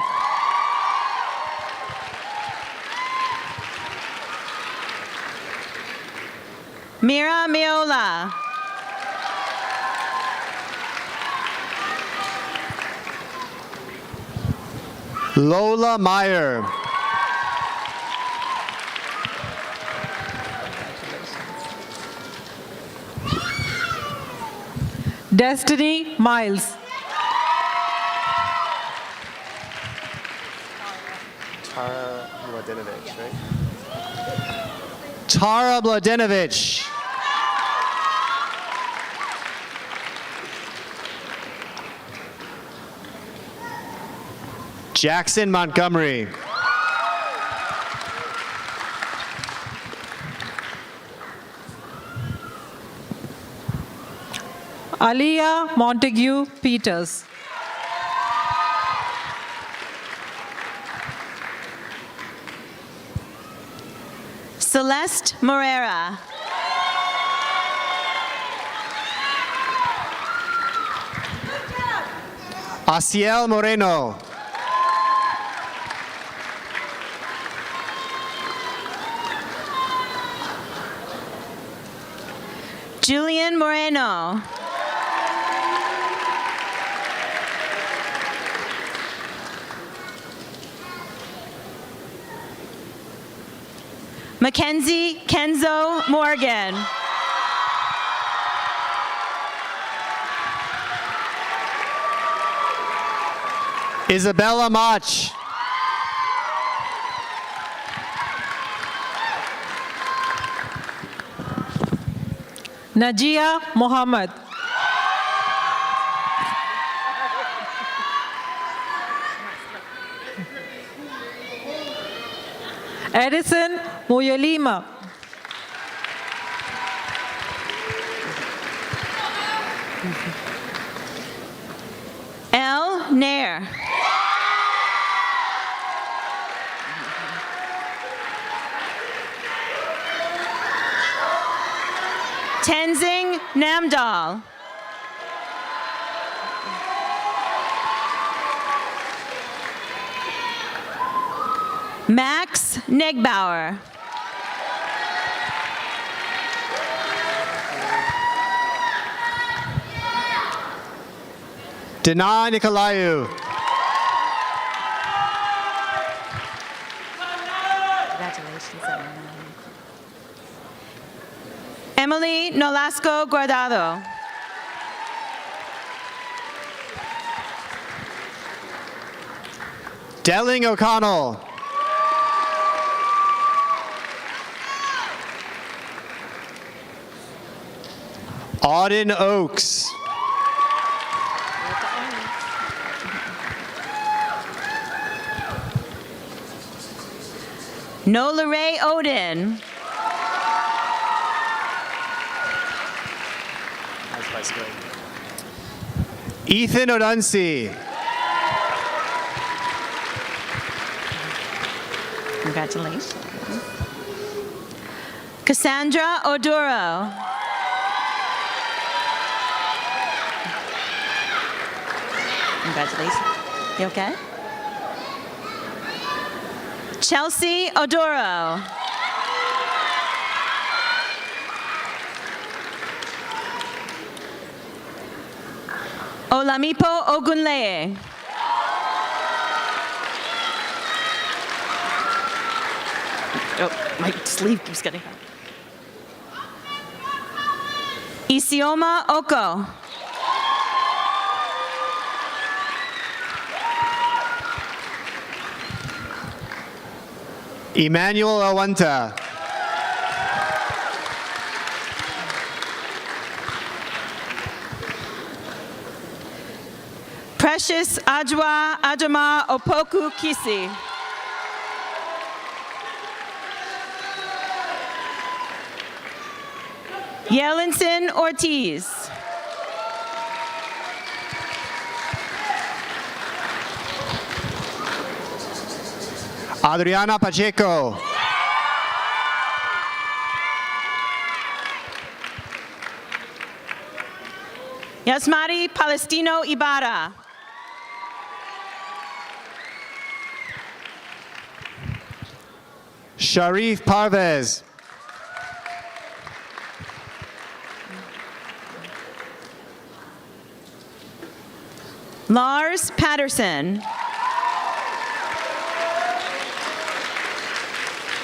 Mira Miola.
Lola Meyer.
Destiny Miles.
Tara Mladenovic, right?
Tara Mladenovich. Jackson Montgomery.
Aliyah Montague Peters.
Celeste Morera.
Asiel Moreno.
Julian Moreno. Mackenzie Kenzo Morgan.
Isabella Mach.
Najia Mohammed. Edison Muyolima.
El Nair. Tenzing Namdal. Max Negbauer.
Dana Nicolaou.
Congratulations, everyone.
Emily Nolasco Guardado.
Delling O'Connell. Auden Oaks.
Nola Ray Odin.
Nice bicycle.
Ethan Odunsi.
Congratulations.
Cassandra Oduro.
Congratulations. You okay?
Chelsea Oduro. Olamipo Ogunleye.
Oh, my sleeve keeps getting hot.
Isioma Oko.
Emmanuel Awanta.
Precious Ajwa Ajama Opoku Kisi. Yelinson Ortiz.
Adriana Pacheco.
Yasmari Palestino Ibarra.
Sharif Parvez.
Lars Patterson.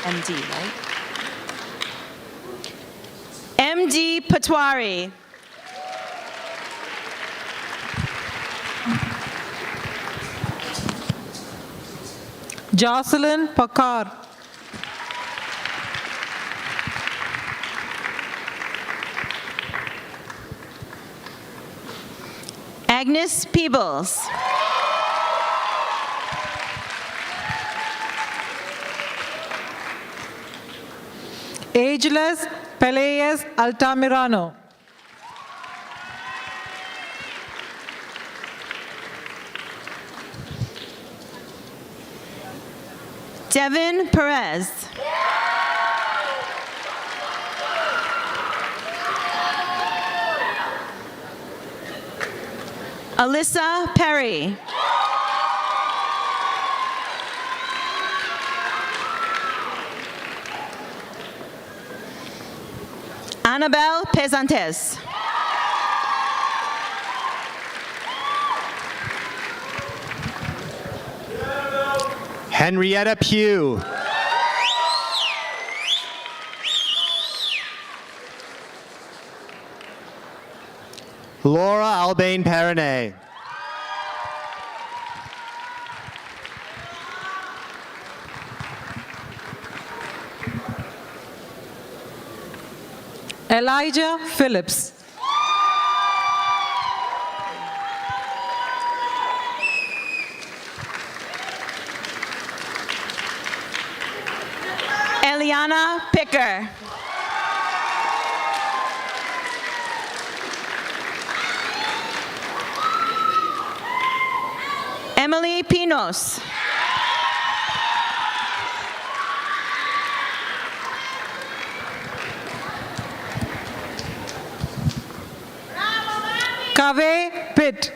MD, right?
MD Patwari.
Jocelyn Pakar.
Agnes Peebles.
Ageless Peleas Altamirano.
Devin Perez. Alyssa Perry. Annabelle Pesantes.
Henrietta Pugh. Laura Albane Perrone.
Elijah Phillips.
Eliana Picker. Emily Pinos.
Kaveh Pitt.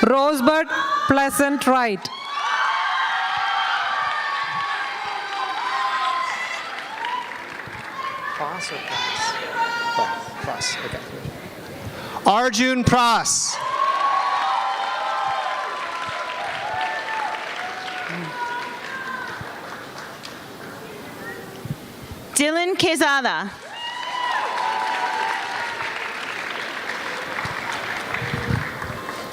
Rosebud Pleasant Wright.
Class or class? Class. Class. Okay.
Arjun Pras.
Dylan Quezada.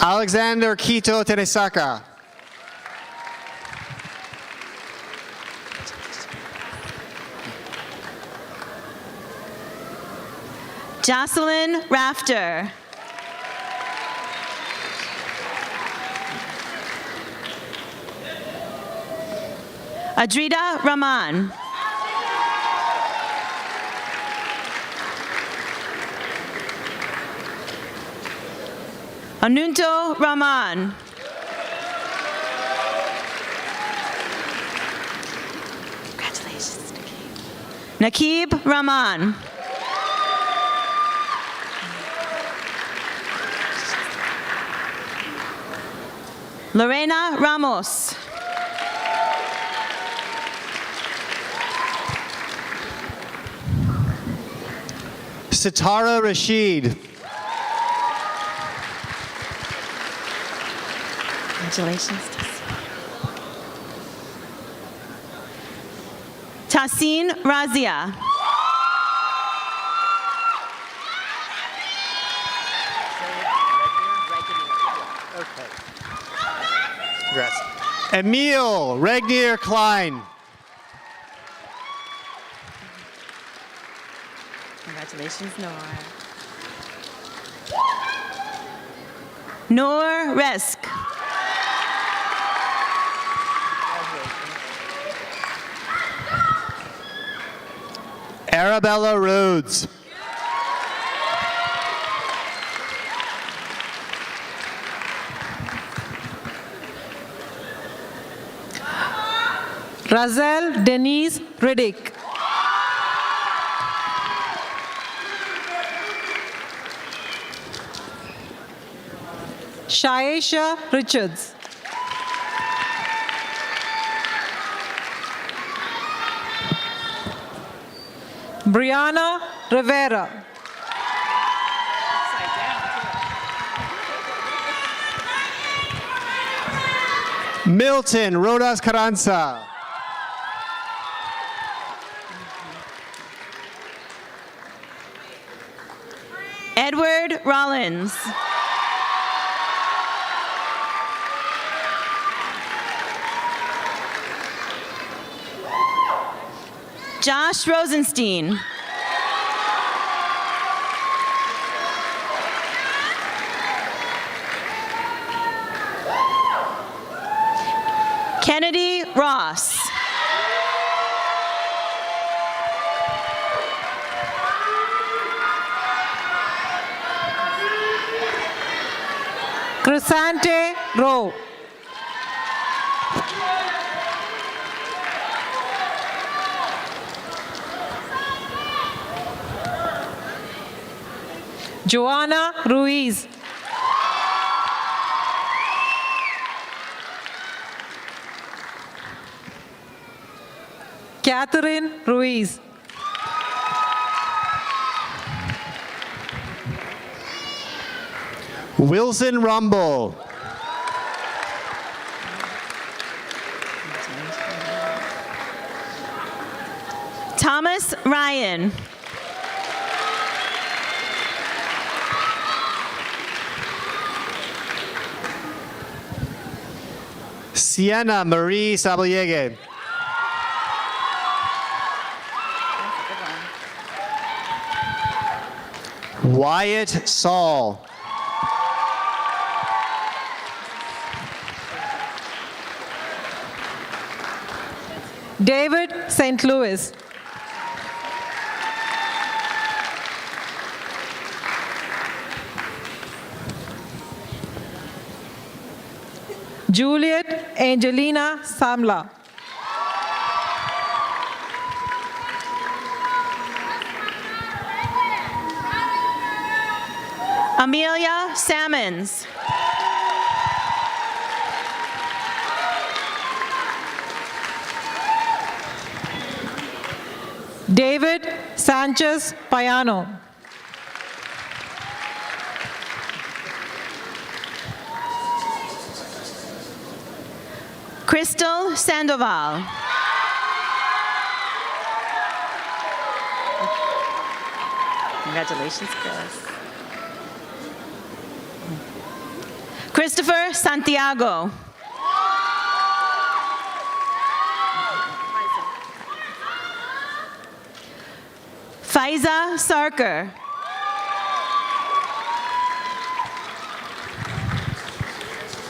Alexander Quito Tenesaka.
Jocelyn Rafter. Adrita Rahman. Anunto Rahman.
Congratulations,
Nakib Rahman. Lorena Ramos.
Sitara Rashid.
Congratulations,
Tassin Razia.
Okay. Congrats.
Emil Regnier Klein.
Congratulations, Noah.
Noor Resk.
Arabella Rhodes.
Razel Denise Riddick. Shaisha Richards. Brianna Rivera.
Milton Rodas Carranza.
Edward Rollins. Josh Rosenstein. Kennedy Ross.
Crisante Rowe. Joanna Ruiz. Catherine Ruiz.
Wilson Rumble.
Thomas Ryan.
Sienna Marie Sabaliege. Wyatt Saul.
David St. Louis. Juliet Angelina Samla.
Amelia Salmons.
David Sanchez Payano.
Crystal Sandoval. Congratulations, Chris. Christopher Santiago. Faiza Sarkar.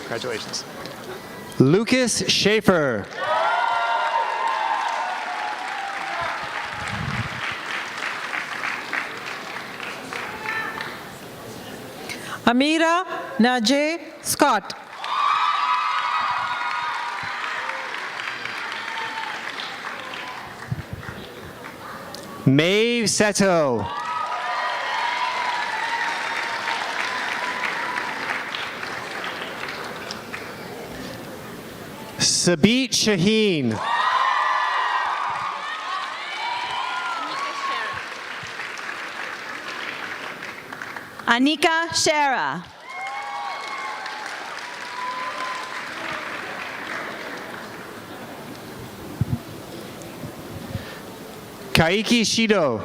Congratulations.
Lucas Schaefer.
Amira Najee Scott.
Maeve Seto. Sabit Shaheen.
Anika Shera.
Kaiki Shido.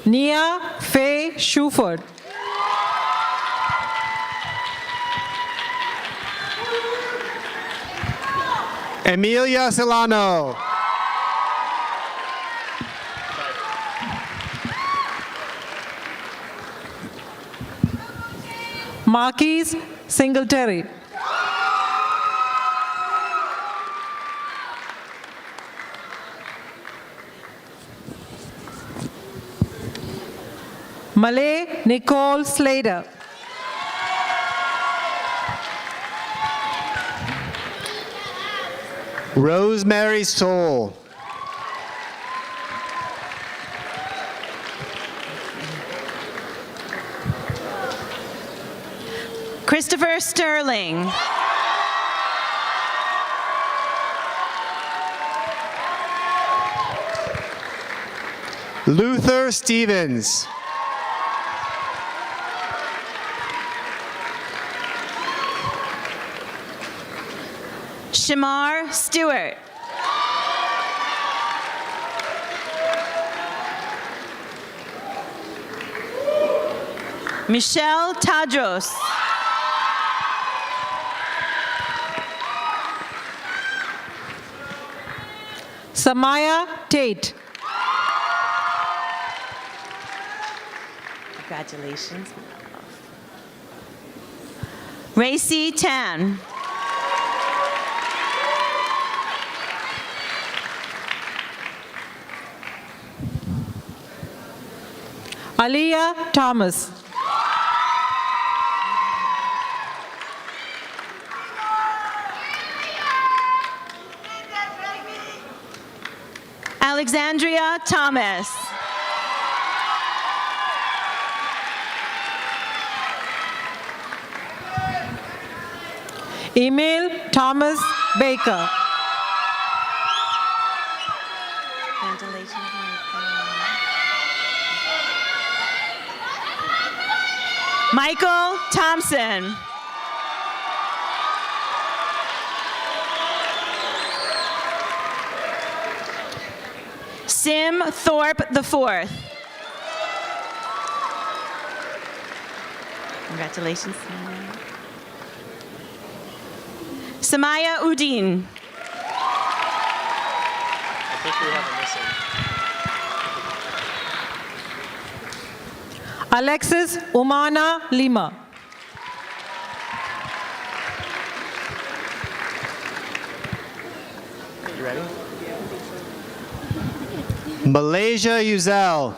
Nia Faye Shuford.
Emilia Solano.
Marquise Singletary. Malay Nicole Slater.
Rosemary Soul.
Christopher Sterling.
Luther Stevens.
Shamar Stewart. Michelle Tadros.
Samaya Tate.
Congratulations. Racy Tan.
Aliyah Thomas.
Alexandria Thomas.
Emil Thomas Baker.
Congratulations, Michael Thompson. Sim Thorpe IV. Congratulations, Sim. Samaya Udin.
I think we have a missing.
Alexis Umana Lima.
You ready?
Malaysia Uzel.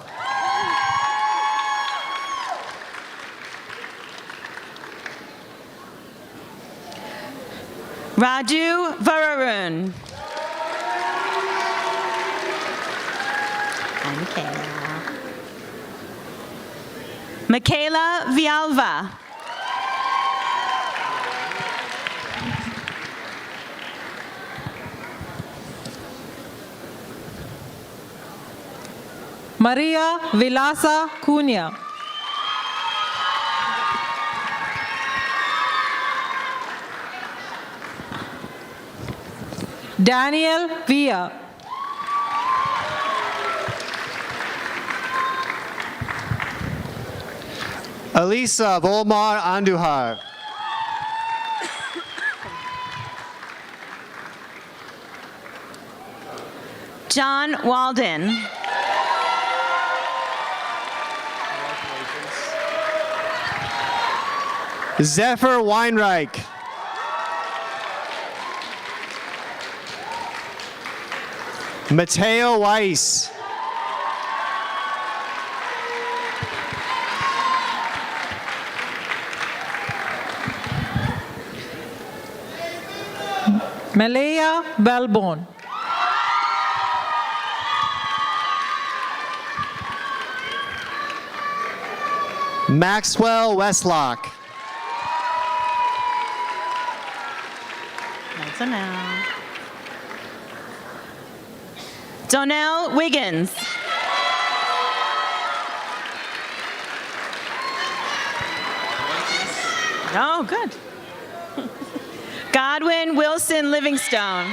Raju Vararun. Hi, Michaela. Michaela Vialva.
Maria Vilasa Cunha. Daniel Villa.
Elisa Volmar Andujar.
John Walden.
Zephyr Weinreich. Mateo Weiss.
Malaya Belbon.
Maxwell Westlock.
Nice one now. Donnell Wiggins. Oh, good. Godwin Wilson Livingstone.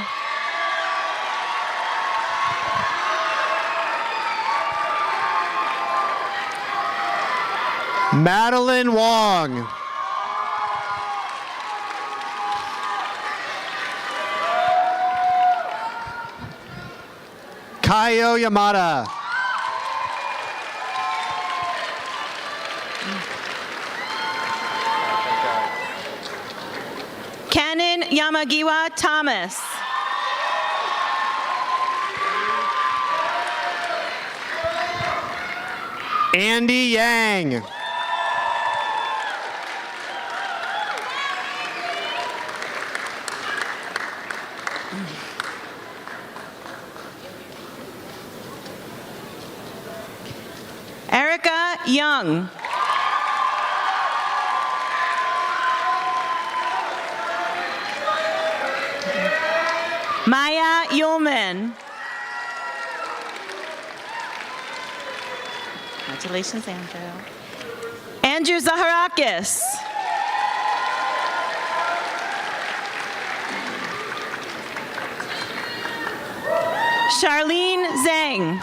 Madeline Wong. Kaio Yamada.
Canon Yamagiwa Thomas.
Andy Yang.
Erica Young. Maya Yulman. Congratulations, Andrew. Andrew Zaharakis. Charlene Zhang.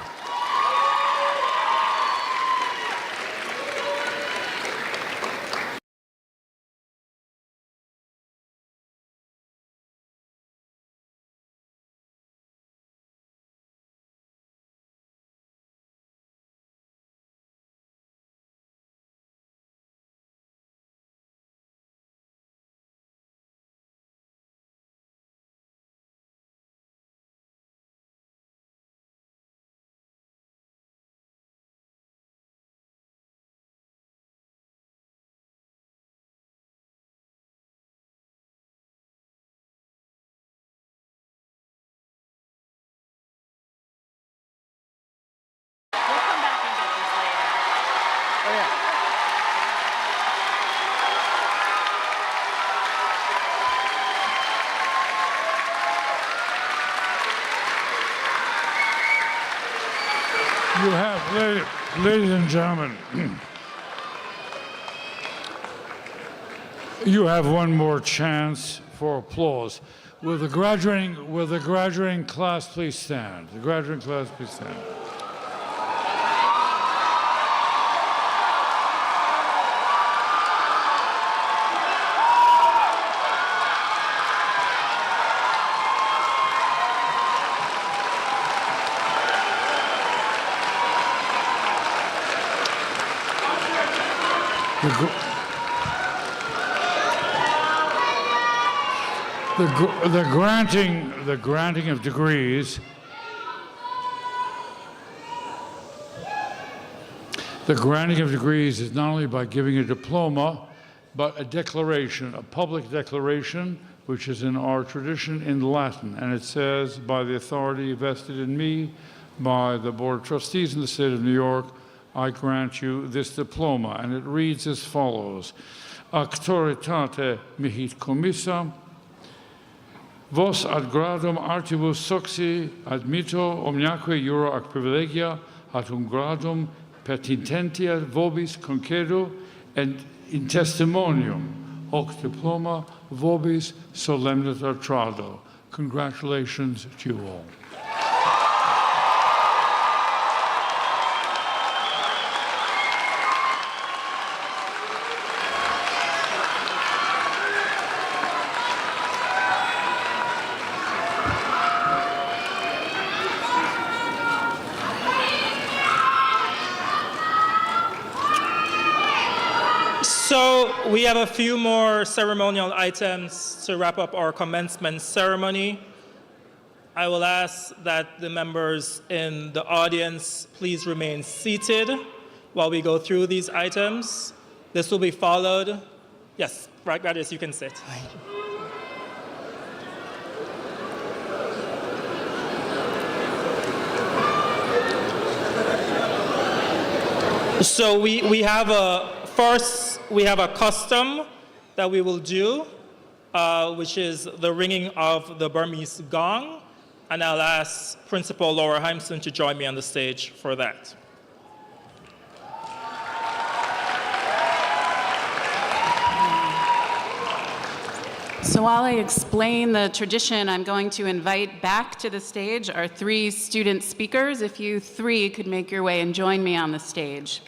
You have, ladies and gentlemen, you have one more chance for applause. Will the graduating class please stand? The graduating class please stand. The granting of degrees. The granting of degrees is not only by giving a diploma, but a declaration, a public declaration, which is in our tradition in Latin. And it says, by the authority vested in me by the Board of Trustees in the state of New York, I grant you this diploma. And it reads as follows. Auctoritate mihi commissa, vos ad gradum artibus soxi admitto omniaque jura ac privilegia ad gradum pertinentia vobis concedo et in testimonium hoc diploma vobis solemniter trado. Congratulations to you all.
So we have a few more ceremonial items to wrap up our commencement ceremony. I will ask that the members in the audience please remain seated while we go through these items. This will be followed. Yes, right, graduates, you can sit. So we have a custom that we will do, which is the ringing of the Burmese gong. And I'll ask Principal Laura Heimson to join me on the stage for that.
So while I explain the tradition, I'm going to invite back to the stage our three student speakers. If you three could make your way and join me on the stage.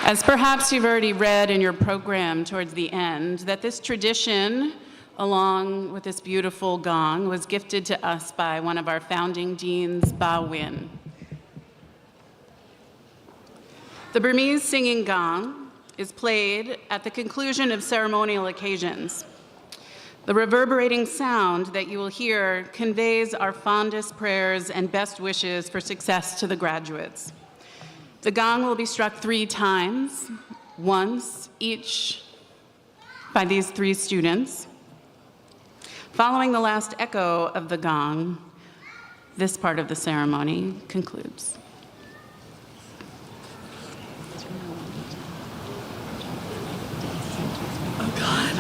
As perhaps you've already read in your program towards the end, that this tradition, along with this beautiful gong, was gifted to us by one of our founding deans, Ba Win. The Burmese singing gong is played at the conclusion of ceremonial occasions. The reverberating sound that you will hear conveys our fondest prayers and best wishes for success to the graduates. The gong will be struck 3 times, once each by these 3 students. Following the last echo of the gong, this part of the ceremony concludes.
Oh God.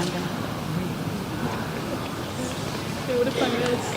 Hey, what if I miss?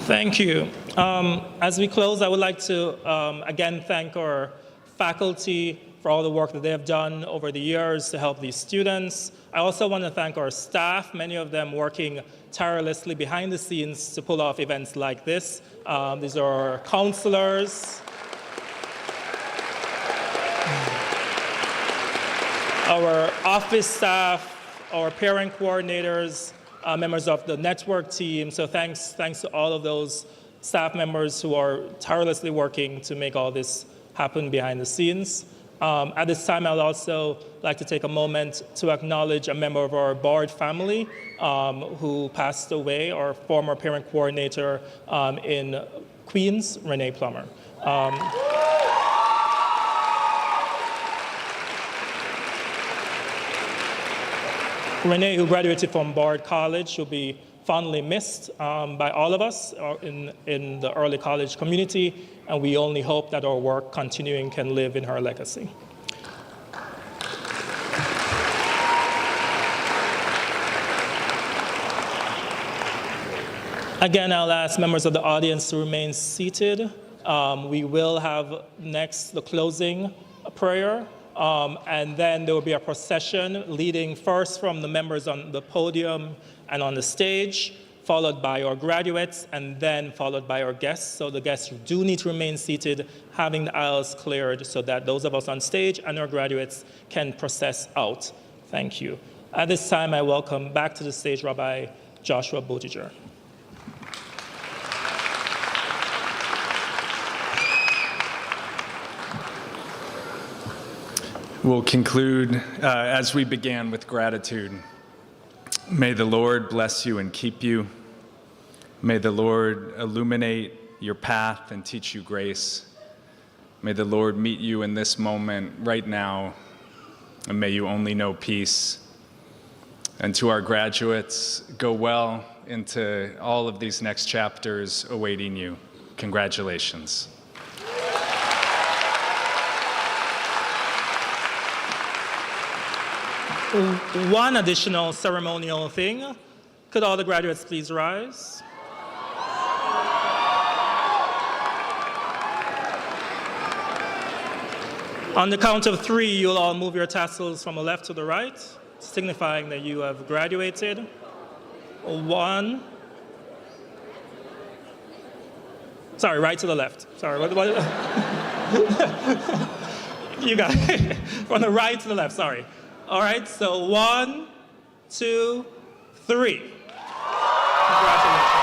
Thank you. As we close, I would like to again thank our faculty for all the work that they have done over the years to help these students. I also want to thank our staff, many of them working tirelessly behind the scenes to pull off events like this. These are our counselors, our office staff, our parent coordinators, members of the network team. So thanks to all of those staff members who are tirelessly working to make all this happen behind the scenes. At this time, I'd also like to take a moment to acknowledge a member of our Bard family who passed away, our former parent coordinator in Queens, Renee Plummer. Renee, who graduated from Bard College, will be fondly missed by all of us in the early college community, and we only hope that our work continuing can live in her legacy. Again, I'll ask members of the audience to remain seated. We will have next the closing prayer. And then there will be a procession leading first from the members on the podium and on the stage, followed by our graduates, and then followed by our guests. So the guests do need to remain seated, having the aisles cleared so that those of us on stage and our graduates can process out. Thank you. At this time, I welcome back to the stage Rabbi Joshua Buttiger.
We'll conclude as we began with gratitude. May the Lord bless you and keep you. May the Lord illuminate your path and teach you grace. May the Lord meet you in this moment right now, and may you only know peace. And to our graduates, go well into all of these next chapters awaiting you. Congratulations.
One additional ceremonial thing. Could all the graduates please rise? On the count of 3, you'll all move your tassels from the left to the right, signifying that you have graduated. 1. Sorry, right to the left. Sorry, what? You got it. From the right to the left, sorry. All right, so 1, 2, 3. Congratulations.